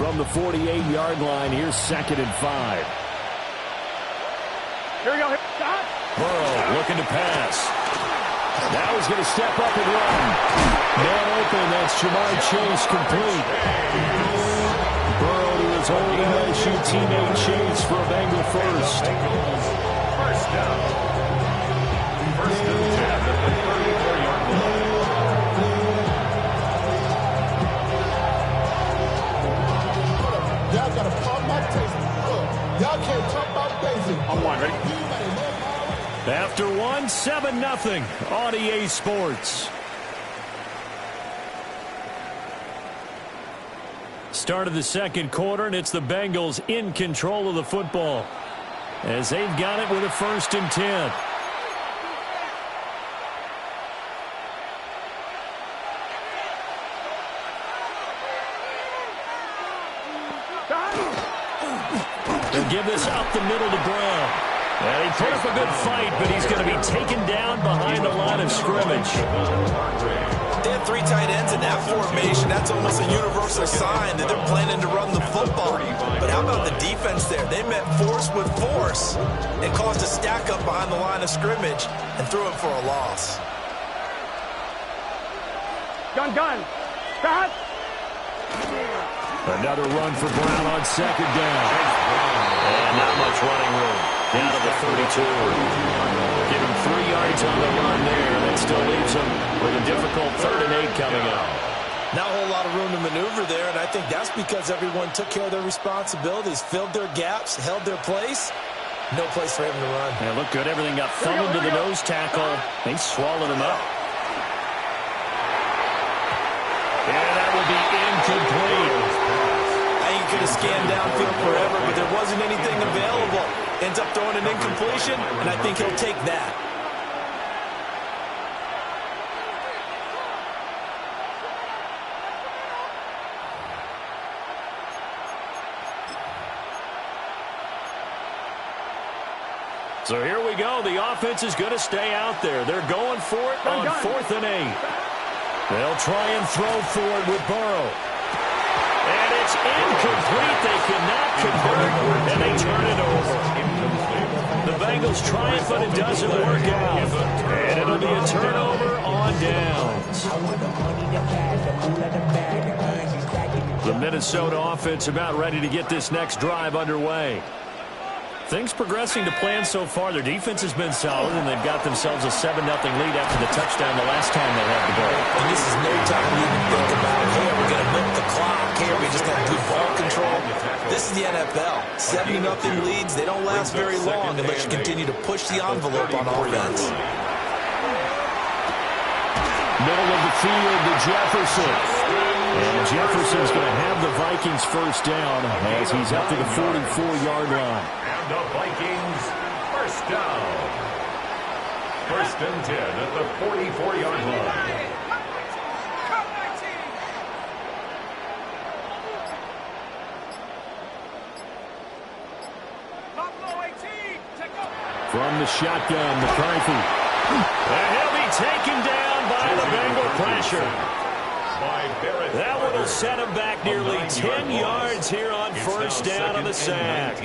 From the 48-yard line, here's 2nd and 5. Here we go. Burrow looking to pass. Now he's going to step up and run. Man open, that's Jamar Chase complete. Burrow to his old LSU teammate Chase for a Bengal first. First down. First and 10 at the 34-yard line. Y'all got to pump my taste. Y'all can't talk about basic. On one, ready? After 1, 7-0 on EA Sports. Start of the second quarter, and it's the Bengals in control of the football as they've got it with a 1st and 10. They'll give this up the middle to Brown. And he put up a good fight, but he's going to be taken down behind the line of scrimmage. They have 3 tight ends in that formation. That's almost a universal sign that they're planning to run the football. But how how about the defense there? They met force with force and caused a stack up behind the line of scrimmage and threw it for a loss. Gun. Stop. Another run for Brown on second down. And not much running room. Down to the 32. Give him 3 yards on the run there. That still leaves him with a difficult 3rd and 8 coming up. Not a whole lot of room to maneuver there, and I think that's because everyone took care of their responsibilities, filled their gaps, held their place. No place for him to run. Yeah, looked good. Everything got funneled to the nose tackle. They swallowed him up. And that will be incomplete. I think he could have scanned downfield forever, but there wasn't anything available. Ends up throwing an incompletion, and I think he'll take that. So here we go. The offense is going to stay out there. They're going for it on 4th and 8. They'll try and throw for it with Burrow. And it's incomplete. They cannot convert, and they turn it over. The Bengals try it, but it doesn't work out. And it'll be a turnover on downs. The Minnesota offense about ready to get this next drive underway. Things progressing to plan so far. Their defense has been solid, and they've got themselves a 7-0 lead after the touchdown the last time they had the ball. And this is no time to even think about, hey, are we going to milk the clock? Hey, are we just going to have good ball control? This is the NFL. 7-0 leads, they don't last very long unless you continue to push the envelope on offense. Middle of the field to Jefferson. And Jefferson's going to have the Vikings first down as he's up to the 44-yard line. And the Vikings first down. 1st and 10 at the 44-yard line. From the shotgun, McCarthy. And he'll be taken down by the Bengal pressure. That one will set him back nearly 10 yards here on first down on the sack.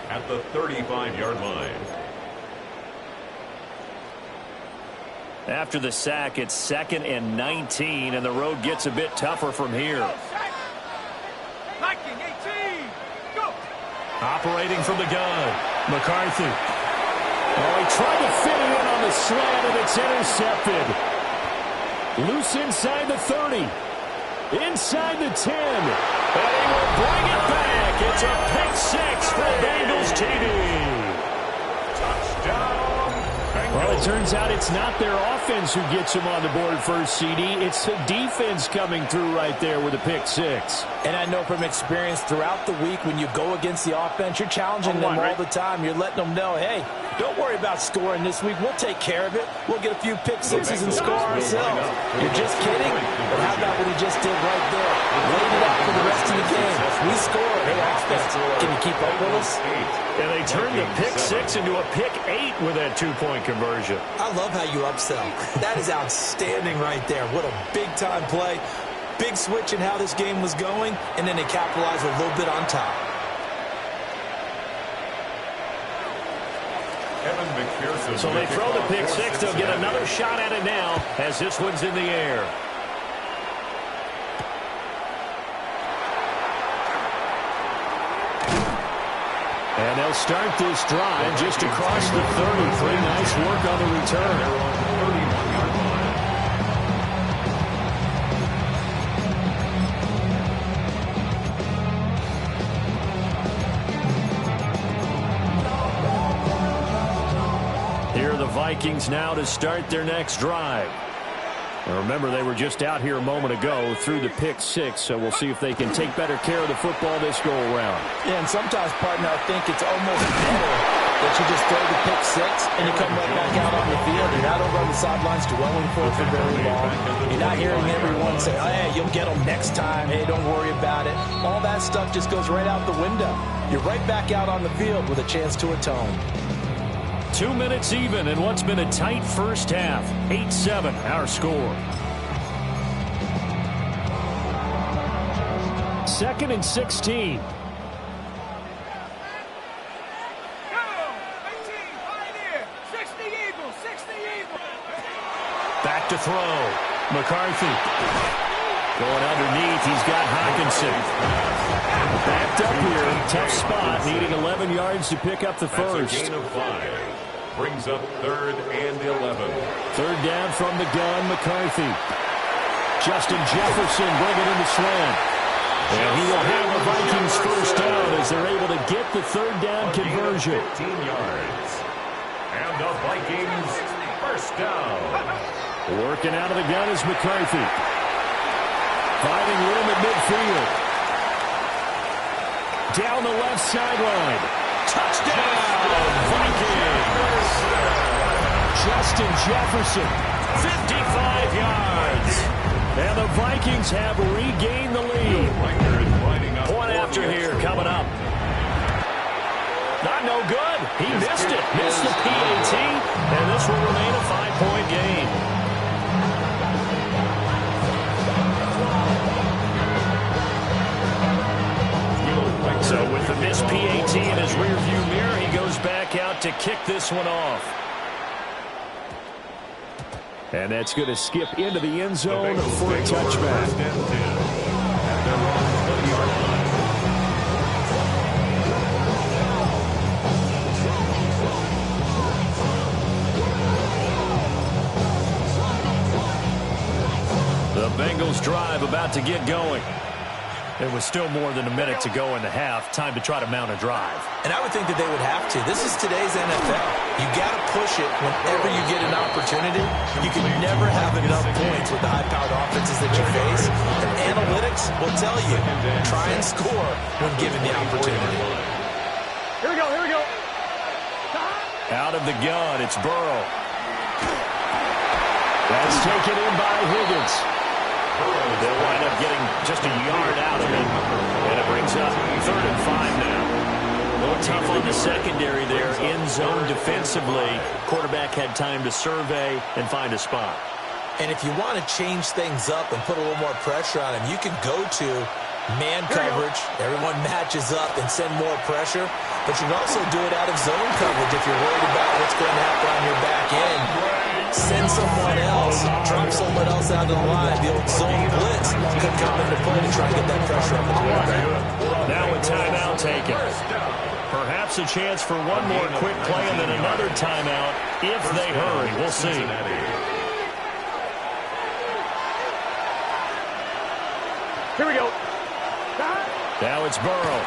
At the 35-yard line. After the sack, it's 2nd and 19, and the road gets a bit tougher from here. Operating from the gun, McCarthy. Oh, he tried to fit it in on the slant, and it's intercepted. Loose inside the 30. Inside the 10. And he will bring it back. It's a pick 6 for Bengals TD. Touchdown. Well, it turns out it's not their offense who gets them on the board first, CD. It's the defense coming through right there with a pick 6. And I know from experience throughout the week when you go against the offense, you're challenging them all the time. You're letting them know, hey, don't worry about scoring this week. We'll take care of it. We'll get a few pick 6s and score ourselves. You're just kidding? But how about what he just did right there? Laid it out for the rest of the game. We scored. Hey, offense, can you keep up with us? And they turned the pick 6 into a pick 8 with that 2-point conversion. I love how you upsell. That is outstanding right there. What a big-time play. Big switch in how this game was going, and then they capitalized a little bit on top. So they throw the pick 6. They'll get another shot at it now as this one's in the air. And they'll start this drive just across the 33. Nice work on the return. Here are the Vikings now to start their next drive. And remember, they were just out here a moment ago through the pick 6, so we'll see if they can take better care of the football this go-around. Yeah, and sometimes, partner, I think it's almost better that you just throw the pick 6 and you come right back out on the field. You're not over on the sidelines dwelling for it for very long. You're not hearing everyone say, oh, hey, you'll get them next time. Hey, don't worry about it. All that stuff just goes right out the window. You're right back out on the field with a chance to atone. 2 minutes even in what's been a tight first half. 8-7, our score. 2nd and 16. to throw. McCarthy. Going underneath, he's got Hawkinson. Backed up here, tough spot, needing 11 yards to pick up the first. That's a gain of 5. Brings up 3rd and 11. Third down from the gun, McCarthy. Justin Jefferson bringing in the slant. And he will have the Vikings first down as they're able to get the third down conversion. 15 yards. And the Vikings first down. Working out of the gun is McCarthy. Finding room at midfield. Down the left sideline. Touchdown, Vikings. Justin Jefferson, 55 yards. And the Vikings have regained the lead. Point after here coming up. Not no good. He missed it. Missed the PAT. And this will remain a 5-point game. So with the missed PAT in his rearview mirror, he goes back out to kick this one off. And that's going to skip into the end zone for a touchback. The Bengals drive about to get going. There was still more than a minute to go in the half. Time to try to mount a drive. And I would think that they would have to. This is today's NFL. You got to push it whenever you get an opportunity. You can never have enough points with the high-powered offenses that you face. And analytics will tell you, try and score when given the opportunity. Here we go, here we go. Out of the gun, it's Burrow. That's taken in by Higgins. They'll wind up getting just a yard out of it. And it brings up 3rd and 5 now. A little tough on the secondary there. End zone defensively. Quarterback had time to survey and find a spot. And if you want to change things up and put a little more pressure on him, you can go to man coverage. Everyone matches up and send more pressure. But you can also do it out of zone coverage if you're worried about what's going to happen on your back end. Send someone else, drop someone else out of the line. The old zone blitz could come into play to try and get that pressure on the quarterback. Now a timeout taken. Perhaps a chance for one more quick play and then another timeout if they hurry. We'll see. Here we go. Now it's Burrow.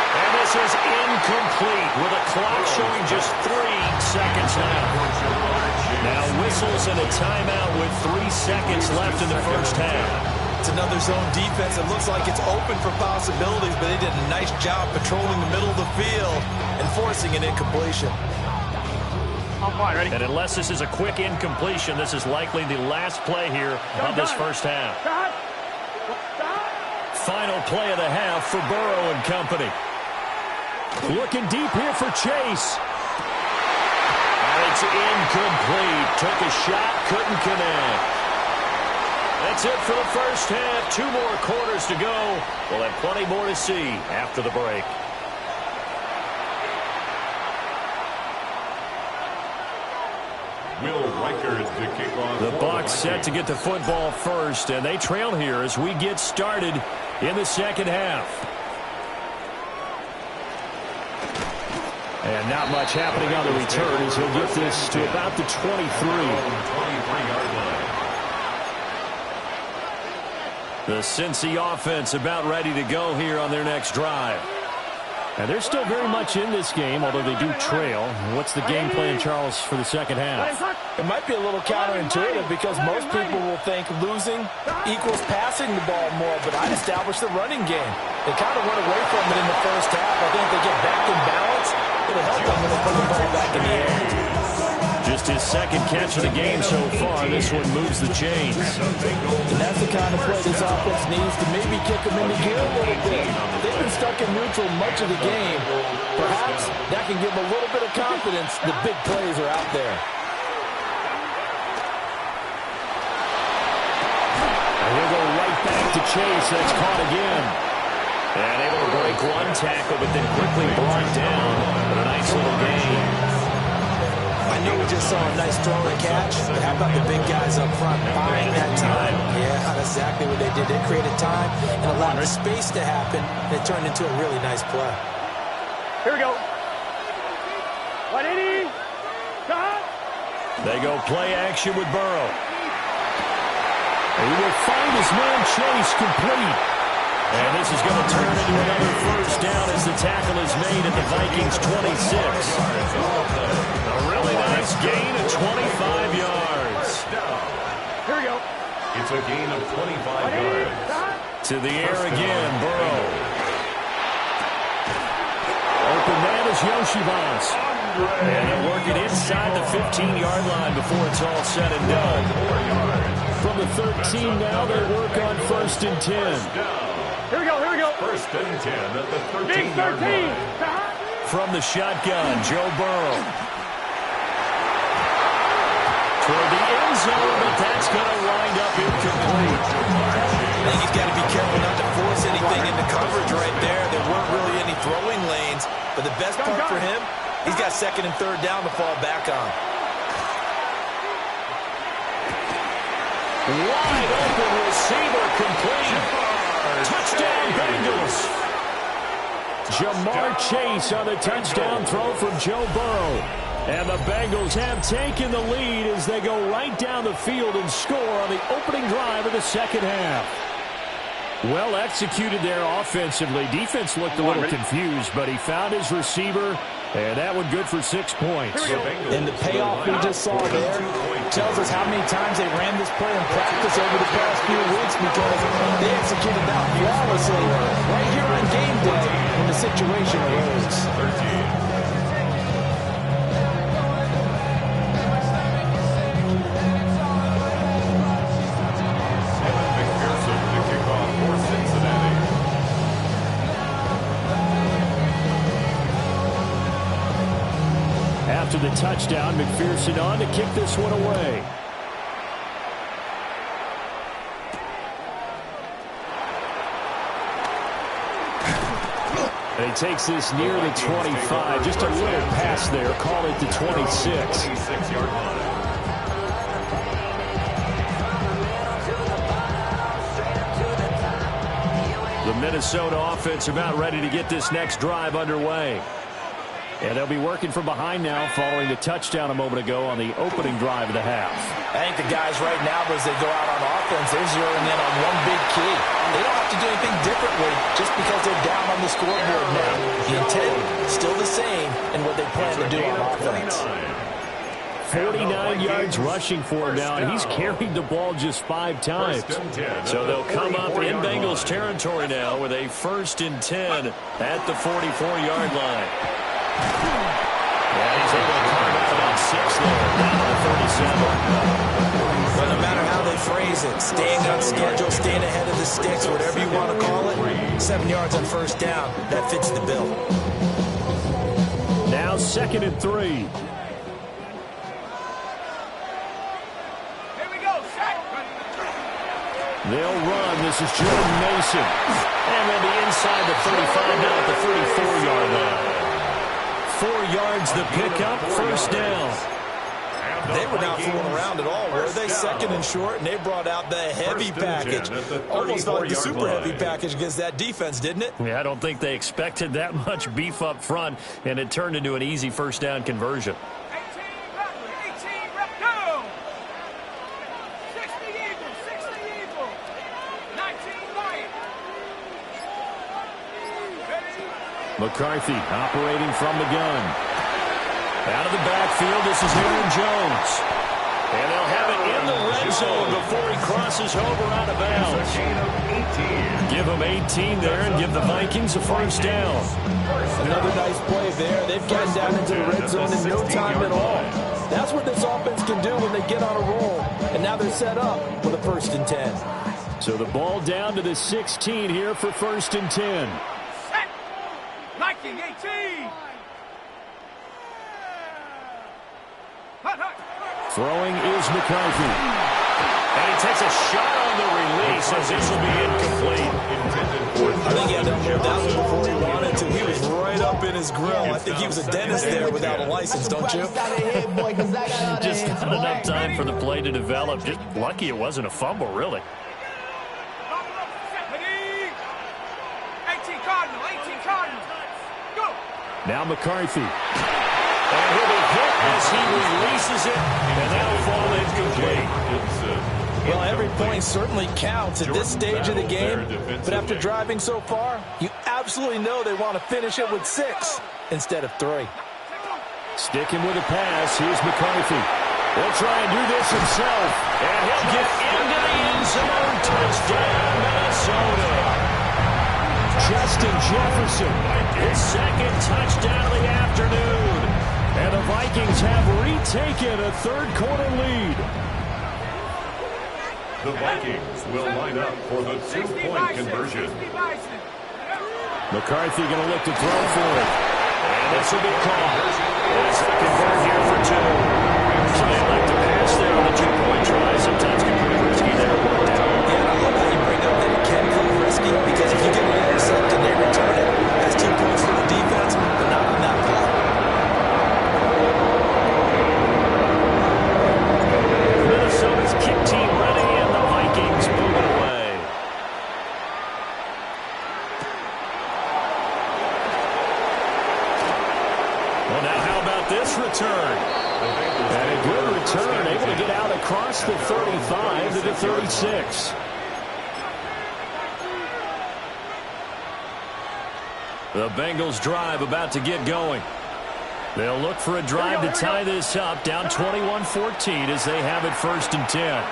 And this is incomplete with a clock showing just 3 seconds left. Now whistles and a timeout with 3 seconds left in the first half. It's another zone defense. It looks like it's open for possibilities, but they did a nice job patrolling the middle of the field and forcing an incompletion. I'm fine, ready? And unless this is a quick incompletion, this is likely the last play here of this first half. Final play of the half for Burrow and company. Looking deep here for Chase. And it's incomplete. Took a shot, couldn't connect. That's it for the first half. 2 more quarters to go. We'll have plenty more to see after the break. Will Reichard to kick off. The Bucs set to get the football first, and they trail here as we get started in the second half. And not much happening on the return as he'll get this to about the 23. The Cincy offense about ready to go here on their next drive. And they're still very much in this game, although they do trail. What's the game plan, Charles, for the second half? It might be a little counterintuitive because most people will think losing equals passing the ball more, but I'd establish the running game. They kind of went away from it in the first half. I think they get back in balance. It'll help them when they put the ball back in the air. Just his second catch of the game so far. This one moves the chains. And that's the kind of play this offense needs to maybe kick them into gear a little bit. They've been stuck in neutral much of the game. Perhaps that can give them a little bit of confidence. The big plays are out there. And he'll go right back to Chase. That's caught again. And able to break one tackle, but then quickly brought down. But a nice little game. I I know we just saw a nice throw and catch, but how about the big guys up front buying that time? Yeah, that's exactly what they did. They created time and allowed the space to happen, and it turned into a really nice play. Here we go. 180. They go play action with Burrow. He will find his man Chase complete. And this is going to turn into another first down as the tackle is made at the Vikings 26. A really nice gain of 25 yards. Here we go. It's a gain of 25 yards. To the air again, Burrow. Open man is Yoshibas. And they'll work it inside the 15-yard line before it's all said and done. From the 13 now, they work on 1st and 10. Here we go, here we go. 1st and 10 at the 13-yard Big 13. line. From the shotgun, Joe Burrow. Toward the end zone, but that's going to wind up incomplete. I think he's got to be careful not to force anything into coverage right there. There weren't really any throwing lanes, but the best part for him, he's got 2nd and 3rd down to fall back on. Wide open receiver complete. Touchdown Bengals. Jamar Chase on the touchdown throw from Joe Burrow. And the Bengals have taken the lead as they go right down the field and score on the opening drive of the second half. Well executed there offensively. Defense looked a little confused, but he found his receiver, and that one good for 6 points. And the payoff we just saw there tells us how many times they ran this play in practice over the past few weeks, because they executed that flawlessly right here on game day when the situation arose. After the touchdown, McPherson on to kick this one away. And he takes this near the 25. Just a little pass there. Call it the 26. 26-yard line. The Minnesota offense about ready to get this next drive underway. And they'll be working from behind now following the touchdown a moment ago on the opening drive of the half. I think the guys right now, as they go out on offense, they're zeroing in on one big key. They don't have to do anything differently just because they're down on the scoreboard now. The intent, still the same in what they plan to do on offense. 49 yards rushing for him now, and he's carried the ball just 5 times. So they'll come up in Bengals territory now with a 1st and 10 at the 44-yard line. Yeah, he's able to carve out about 6 there, down to the 37. But no matter how they phrase it, staying on schedule, staying ahead of the sticks, whatever you want to call it, 7 yards on 1st down, that fits the bill. Now 2nd and 3. They'll run. This is Jordan Mason. And they'll be inside the 35 now at the 34-yard line. 4 yards the pickup, 1st down. They were not fooling around at all, were they? 2nd and short, and they brought out the heavy package. Almost like the super heavy package against that defense, didn't it? Yeah, I don't think they expected that much beef up front, and it turned into an easy 1st down conversion. 18 rep, go! 60 Eagles, 19 Lions. McCarthy operating from the gun. Out of the backfield, this is Aaron Jones. And they'll have it in the red zone before he crosses over out of bounds. Give him 18 there and give the Vikings a 1st down. Another nice play there. They've gotten down into the red zone in no time at all. That's what this offense can do when they get on a roll. And now they're set up with a 1st and 10. So the ball down to the 16 here for 1st and 10. Viking 18. Throwing is McCarthy. And he takes a shot on the release as this will be incomplete. I think he had to unload that one before he wanted to. He was right up in his his grill. I think he was a dentist there without a license, don't you? Just not enough time for the play to develop. Just lucky it wasn't a fumble, really. 18 Cardinal. Go. Now McCarthy. And he'll be hit as he releases it, and that'll fall incomplete. Well, every point certainly counts at this stage of the game, but after driving so far, you absolutely know they want to finish it with 6 instead of 3. Sticking with a pass, here's McCarthy. He'll try and do this himself, and he'll get into the end zone. Touchdown, Minnesota. Justin Jefferson, his second touchdown of the afternoon. And the Vikings have retaken a third-quarter lead. The Vikings will line up for the two-point conversion. McCarthy going to look to throw for it. And this will be called. As they convert here for 2. So they like to pass there on the two-point try. Sometimes get pretty risky there. Yeah, and I love how you bring up that it can prove risky, because if you get an intercept and they return it, that's 2 points for the defense, but not on that play. Minnesota's kick team ready, and the Vikings moving away. Well, now how about this return? And a good return, able to get out across the 35 to the 36. The Bengals drive about to get going. They'll look for a drive to tie this up, down 21-14 as they have it 1st and 10.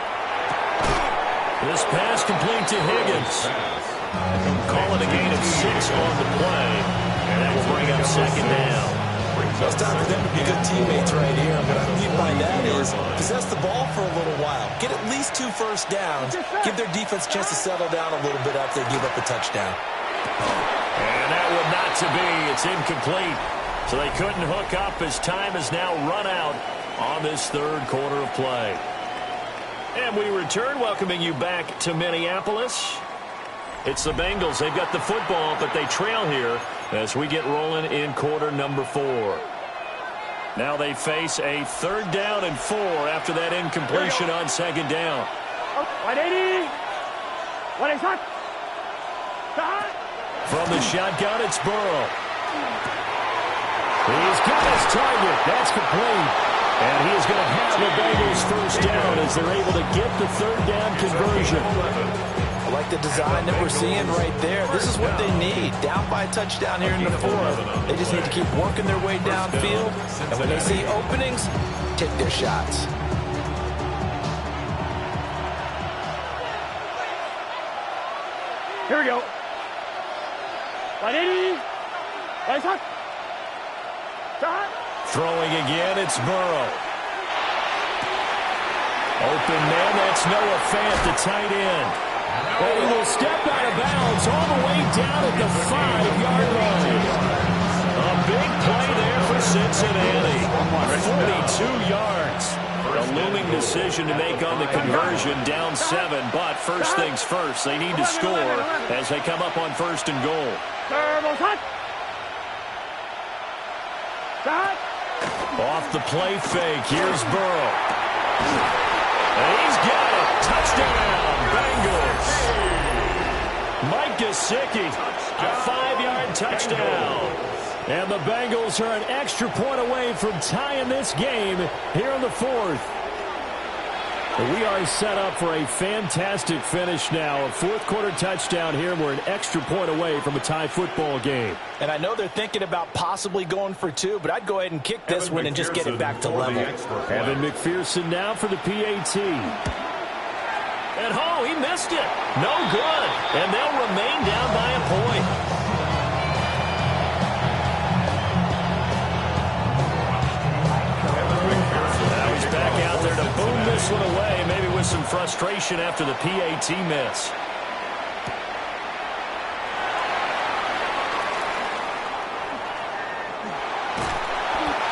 This pass complete to Higgins. Call it a gain of 6 on the play, and that will bring up 2nd down. It's time for them to be good teammates right here. What I mean by that is possess the ball for a little while. Get at least 2 first downs. Give their defense a chance to settle down a little bit after they give up a touchdown. And that would not to be. It's incomplete. So they couldn't hook up as time has now run out on this third quarter of play. And we return, welcoming you back to Minneapolis. It's the Bengals. They've got the football, but they trail here as we get rolling in quarter number 4. Now they face a 3rd down and 4 after that incompletion on 2nd down. 180. 180. From the shotgun, it's Burrow. He's got his target. That's complete. And he is going to have the Bengals 1st down as they're able to get the 3rd down conversion. I like the design that we're seeing right there. This is what they need. Down by a touchdown here in the 4th. They just need to keep working their way downfield. And when they see openings, take their shots. Here we go. 180. Throwing again, it's Burrow. Open man, that's Noah Fant, the tight end. And he will step out of bounds all the way down at the 5-yard line. A big play there for Cincinnati. 42 yards. A looming decision to make on the conversion, down 7. But first things first, they need to score as they come up on 1st and goal. Off the play fake, here's Burrow. And he's got it. Touchdown, Bengals. Mike Gesicki, a 5-yard touchdown. And the Bengals are an extra point away from tying this game here in the 4th. We are set up for a fantastic finish now. A 4th quarter touchdown here. We're an extra point away from a tie football game. And I know they're thinking about possibly going for 2, but I'd go ahead and kick this one and just get it back to level. Evan McPherson now for the PAT. And he missed it. No good. And they'll remain down by a point. Now he's back out there to boom this one away, maybe with some frustration after the PAT miss.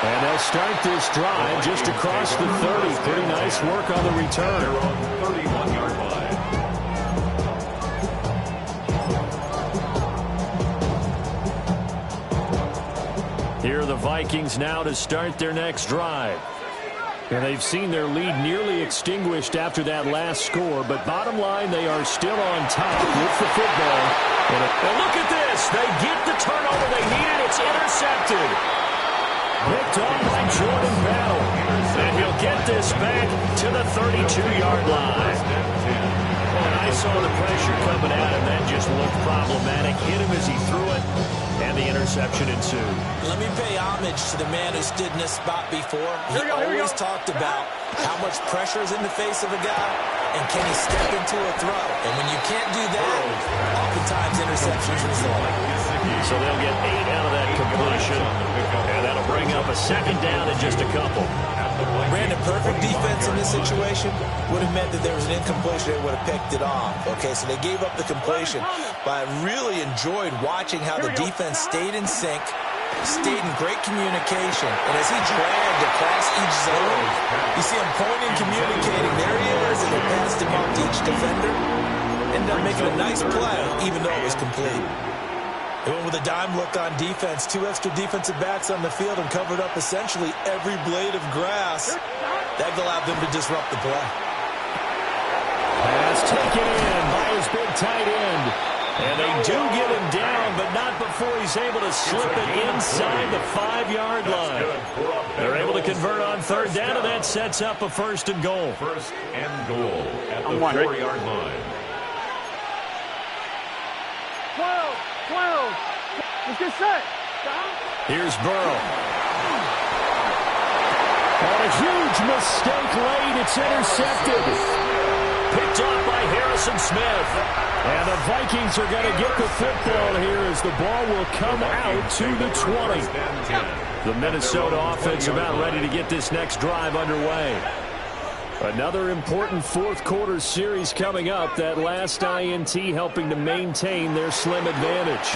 And they'll start this drive just across the 30. Pretty nice work on the return. They're on the 31-yard line. Here are the Vikings now to start their next drive. And they've seen their lead nearly extinguished after that last score, but bottom line, they are still on top with the football. And look at this. They get the turnover they needed. It's intercepted. Picked off by Jordan Battle. And he'll get this back to the 32-yard line. And I saw the pressure coming at him. That just looked problematic. Hit him as he threw it, and the interception ensued. Let me pay homage to the man who stood in this spot before. He always talked about how much pressure is in the face of a guy, and can he step into a throw. And when you can't do that, oftentimes interceptions result. So they'll get 8 out of that completion, and that'll bring up a second down in just a couple. Brandon, perfect defense in this situation would have meant that there was an incompletion. They would have picked it off. Okay, so they gave up the completion. But I really enjoyed watching how the defense stayed in sync, stayed in great communication. And as he dragged across each zone, you see him pointing, communicating. There he is, and they passed him off to each defender. Ended up making a nice play, even though it was complete. They went with a dime look on defense. 2 extra defensive backs on the field and covered up essentially every blade of grass. That allowed them to disrupt the play. Pass taken in by his big tight end. And they do get him down, but not before he's able to slip it inside the 5-yard line. They're able to convert on third down, and that sets up a 1st and goal. 1st and goal at the 4-yard line. 12. Let's get set. Here's Burrow. And a huge mistake late. It's intercepted. Picked off by Harrison Smith. And the Vikings are going to get the football here as the ball will come out to the 20. The Minnesota offense about ready to get this next drive underway. Another important fourth-quarter series coming up. That last INT helping to maintain their slim advantage.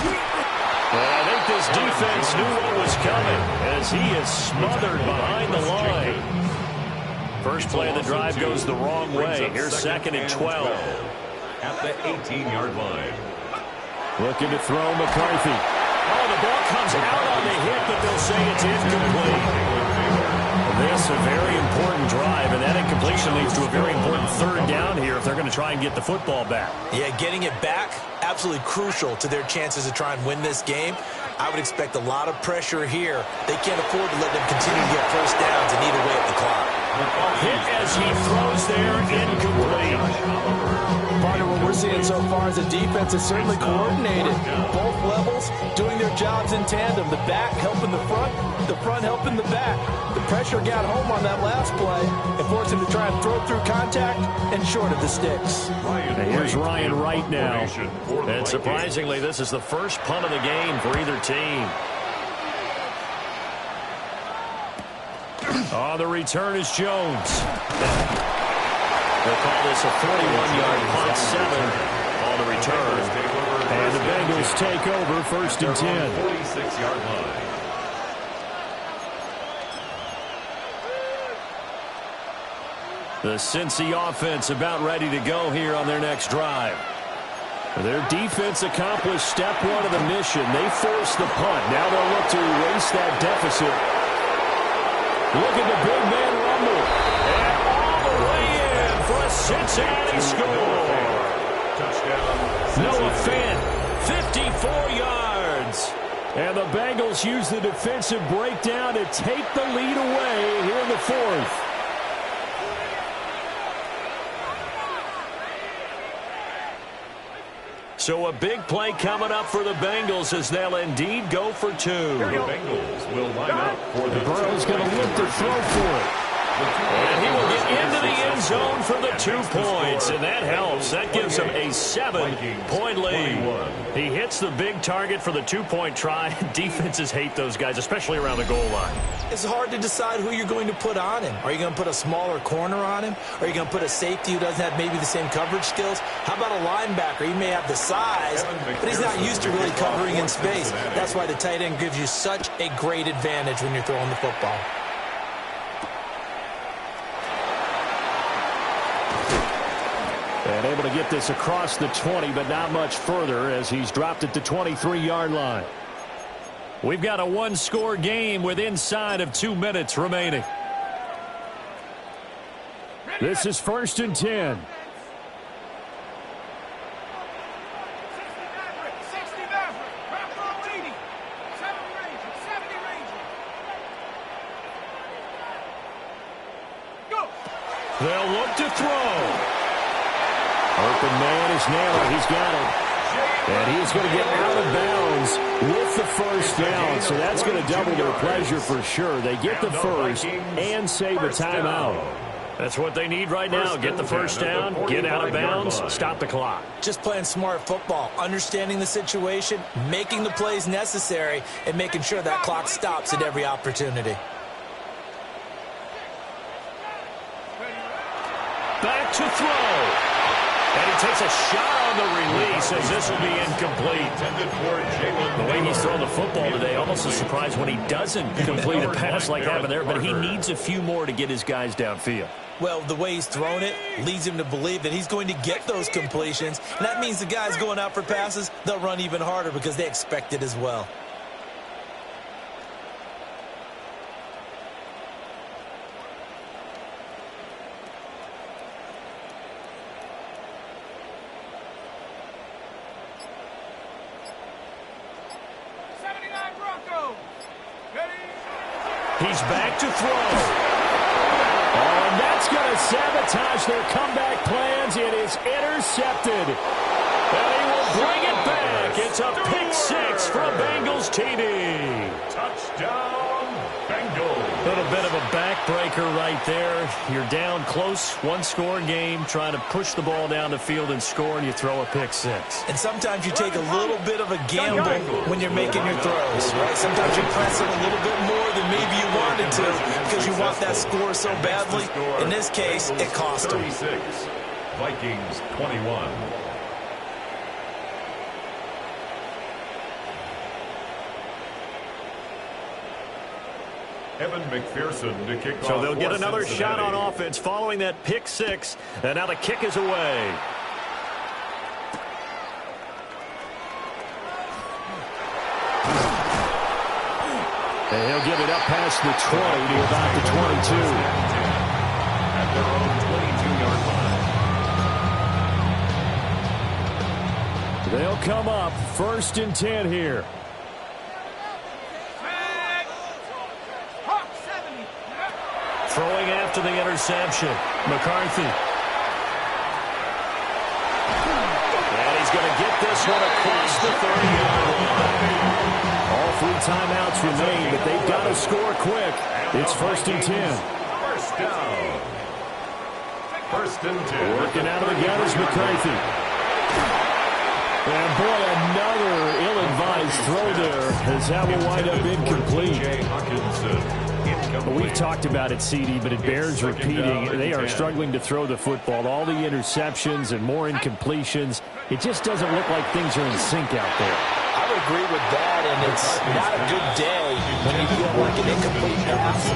Well, I think this defense knew what was coming as he is smothered behind the line. First play of the drive goes the wrong way. Here's 2nd and 12. At the 18-yard line. Looking to throw McCarthy. Oh, the ball comes out on the hit, but they'll say it's incomplete. This a very important drive, and that incompletion leads to a very important third down here if they're going to try and get the football back. Yeah, getting it back, absolutely crucial to their chances to try and win this game. I would expect a lot of pressure here. They can't afford to let them continue to get first downs and eat away at the clock. Hit as he throws there, incomplete. Part of what we're seeing so far is the defense is certainly coordinated. Both levels doing their jobs in tandem. The back helping the front helping the back. The pressure got home on that last play and forced him to try and throw through contact and short of the sticks. Here's Ryan Wright now. And surprisingly, this is the first punt of the game for either team. On the return is Jones. They'll call this a 41-yard punt, 7 on the return. And the Bengals take over 1st and 10. 46-yard line. The Cincy offense about ready to go here on their next drive. Their defense accomplished step 1 of the mission. They forced the punt. Now they'll look to erase that deficit. Look at the big man rumble. And all the way in for a Cincinnati score. Noah Fant, 54 yards. And the Bengals use the defensive breakdown to take the lead away here in the 4th. So a big play coming up for the Bengals as they'll indeed go for 2. The Bengals will line up for the Burrow's going to look to throw for it. And he will get into the end zone for the 2 points, and that helps. That gives him a 7-point lead. He hits the big target for the 2-point try. Defenses hate those guys, especially around the goal line. It's hard to decide who you're going to put on him. Are you going to put a smaller corner on him? Are you going to put a safety who doesn't have maybe the same coverage skills? How about a linebacker? He may have the size, but he's not used to really covering in space. That's why the tight end gives you such a great advantage when you're throwing the football. And able to get this across the 20, but not much further as he's dropped it to 23-yard line. We've got a one-score game with inside of 2 minutes remaining. This is 1st and 10. They'll look to throw. Open man is Naylor. He's got it. And he's going to get out of bounds with the first down. So that's going to double their pleasure for sure. They get the first and save a timeout. That's what they need right now. Get the first down, get out of bounds, stop the clock. Just playing smart football, understanding the situation, making the plays necessary, and making sure that clock stops at every opportunity. Back to throw. And he takes a shot on the release as this will be incomplete. The way he's throwing the football today, almost a surprise when he doesn't complete a pass like that there, but he needs a few more to get his guys downfield. Well, the way he's thrown it leads him to believe that he's going to get those completions. And that means the guys going out for passes, they'll run even harder because they expect it as well. He's back to throw. Oh, and that's going to sabotage their comeback plans. It is intercepted. And he will bring it back. It's a pick six for a Bengals TD. Touchdown, Bengals. A little bit of a backbreaker right there. You're down close, one-score game, trying to push the ball down the field and score, and you throw a pick six. And sometimes you take a little bit of a gamble when you're making your throws, right? Sometimes you press it a little bit more than maybe you wanted to because you want that score so badly. In this case, it cost them. 36, Vikings 21. Evan McPherson to kick off. So they'll get another shot on offense following that pick six, and now the kick is away. And he'll get it up past the 20 to about the 22. At their own 22-yard line. They'll come up 1st and 10 here. Throwing after the interception, McCarthy. And he's going to get this one across the 30-yard line. All 3 timeouts remain, but they've got to score quick. It's 1st and 10. First down. 1st and 10. Working out of the gun is McCarthy. And boy, another ill-advised throw there as that will wind up incomplete. We've talked about it, CD, but it bears repeating. They are struggling to throw the football. All the interceptions and more incompletions. It just doesn't look like things are in sync out there. I would agree with that, and it's not a good day when you feel like an incomplete pass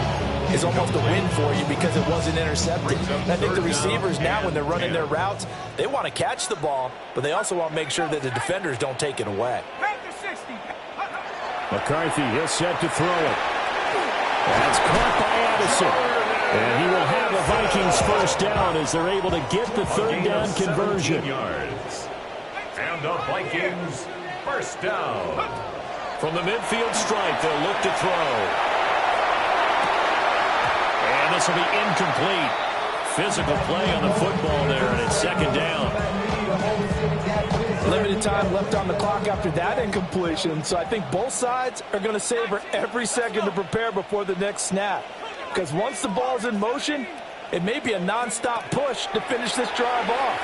is almost a win for you because it wasn't intercepted. And I think the receivers now, when they're running their routes, they want to catch the ball, but they also want to make sure that the defenders don't take it away. McCarthy, he'll set to throw it. That's caught by Addison. And he will have a Vikings first down as they're able to get the 3rd down conversion. Yards. And the Vikings first down. From the midfield stripe, they'll look to throw. And this will be incomplete. Physical play on the football there, and it's 2nd down. Limited time left on the clock after that incompletion, so I think both sides are going to savor every second to prepare before the next snap. Because once the ball's in motion, it may be a non-stop push to finish this drive off.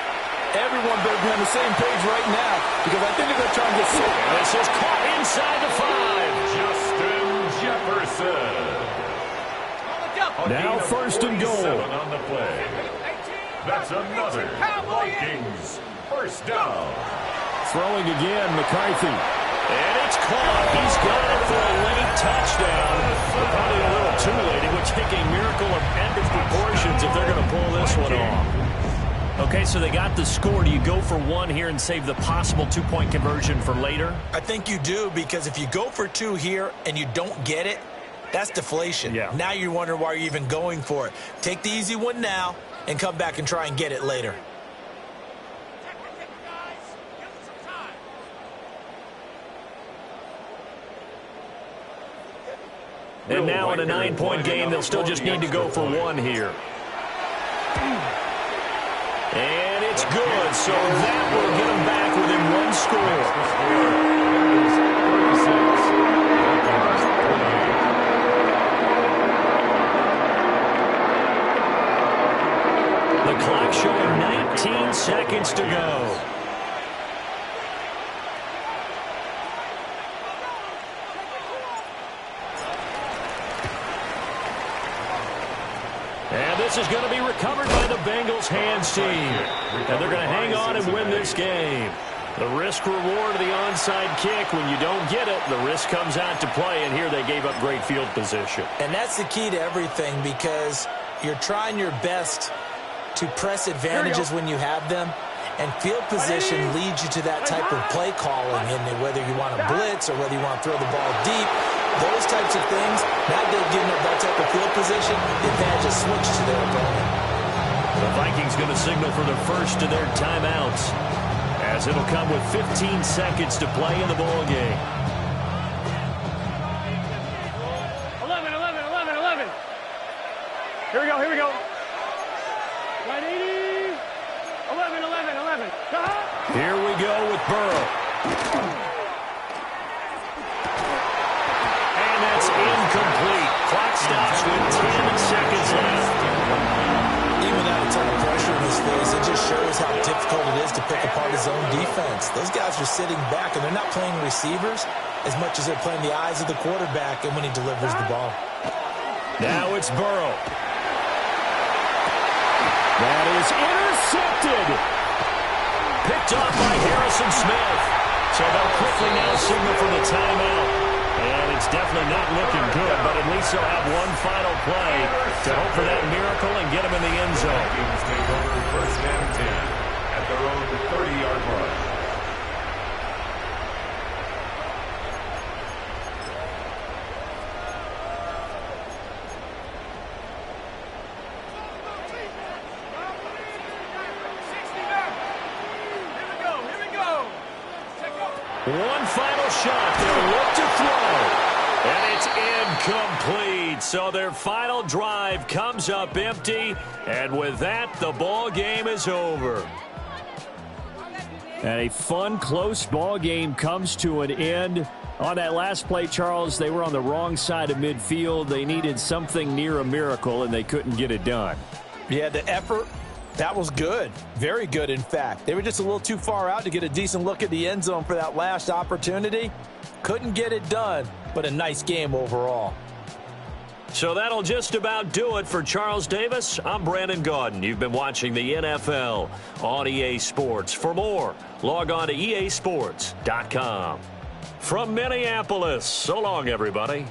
Everyone better be on the same page right now because I think they're going to try and get sick. This is caught inside the 5. Justin Jefferson. Now 1st and goal. On the play. That's another Vikings first down. Throwing again, McCarthy. And it's caught. He's got it for a late touchdown. But probably a little too late. It would take a miracle of epic proportions if they're going to pull this one off. Okay, so they got the score. Do you go for one here and save the possible two-point conversion for later? I think you do, because if you go for two here and you don't get it, that's deflation. Yeah. Now you're wondering why you're even going for it. Take the easy one now and come back and try and get it later. And now in a 9-point game, they'll still just need to go for one here. And it's good, so that will get them back within one score. The clock showing 19 seconds to go. And this is going to be recovered by the Bengals hands team. And they're going to hang on and win this game. The risk reward of the onside kick. When you don't get it, the risk comes out to play. And here they gave up great field position. And that's the key to everything, because you're trying your best to press advantages when you have them. And field position leads you to that type of play calling. And whether you want to blitz or whether you want to throw the ball deep, those types of things, now they've given up that type of field position, the advantage is switched to their opponent. The Vikings going to signal for the first of their timeouts, as it'll come with 15 seconds to play in the ball game. 11, 11, 11, 11. Here we go, here we go. 180. 11, 11, 11. Here we go with Burrow. And that's incomplete. Clock stops with 10 seconds left. Even without a ton of pressure in his face, it just shows how difficult it is to pick apart his own defense. Those guys are sitting back, and they're not playing receivers as much as they're playing the eyes of the quarterback and when he delivers the ball. Now it's Burrow. That is intercepted. Picked off by Harrison Smith. So they'll quickly now signal for the timeout. And it's definitely not looking good, but at least they'll have one final play to hope for that miracle and get them in the end zone. Vikings take over first and 10 at their own 30-yard line. One final shot. They'll look to throw. And it's incomplete. So their final drive comes up empty. And with that, the ball game is over. And a fun, close ball game comes to an end. On that last play, Charles, they were on the wrong side of midfield. They needed something near a miracle, and they couldn't get it done. Yeah, the effort, that was good. Very good, in fact. They were just a little too far out to get a decent look at the end zone for that last opportunity. Couldn't get it done, but a nice game overall. So that'll just about do it for Charles Davis. I'm Brandon Gaudin. You've been watching the NFL on EA Sports. For more, log on to easports.com. From Minneapolis, so long, everybody.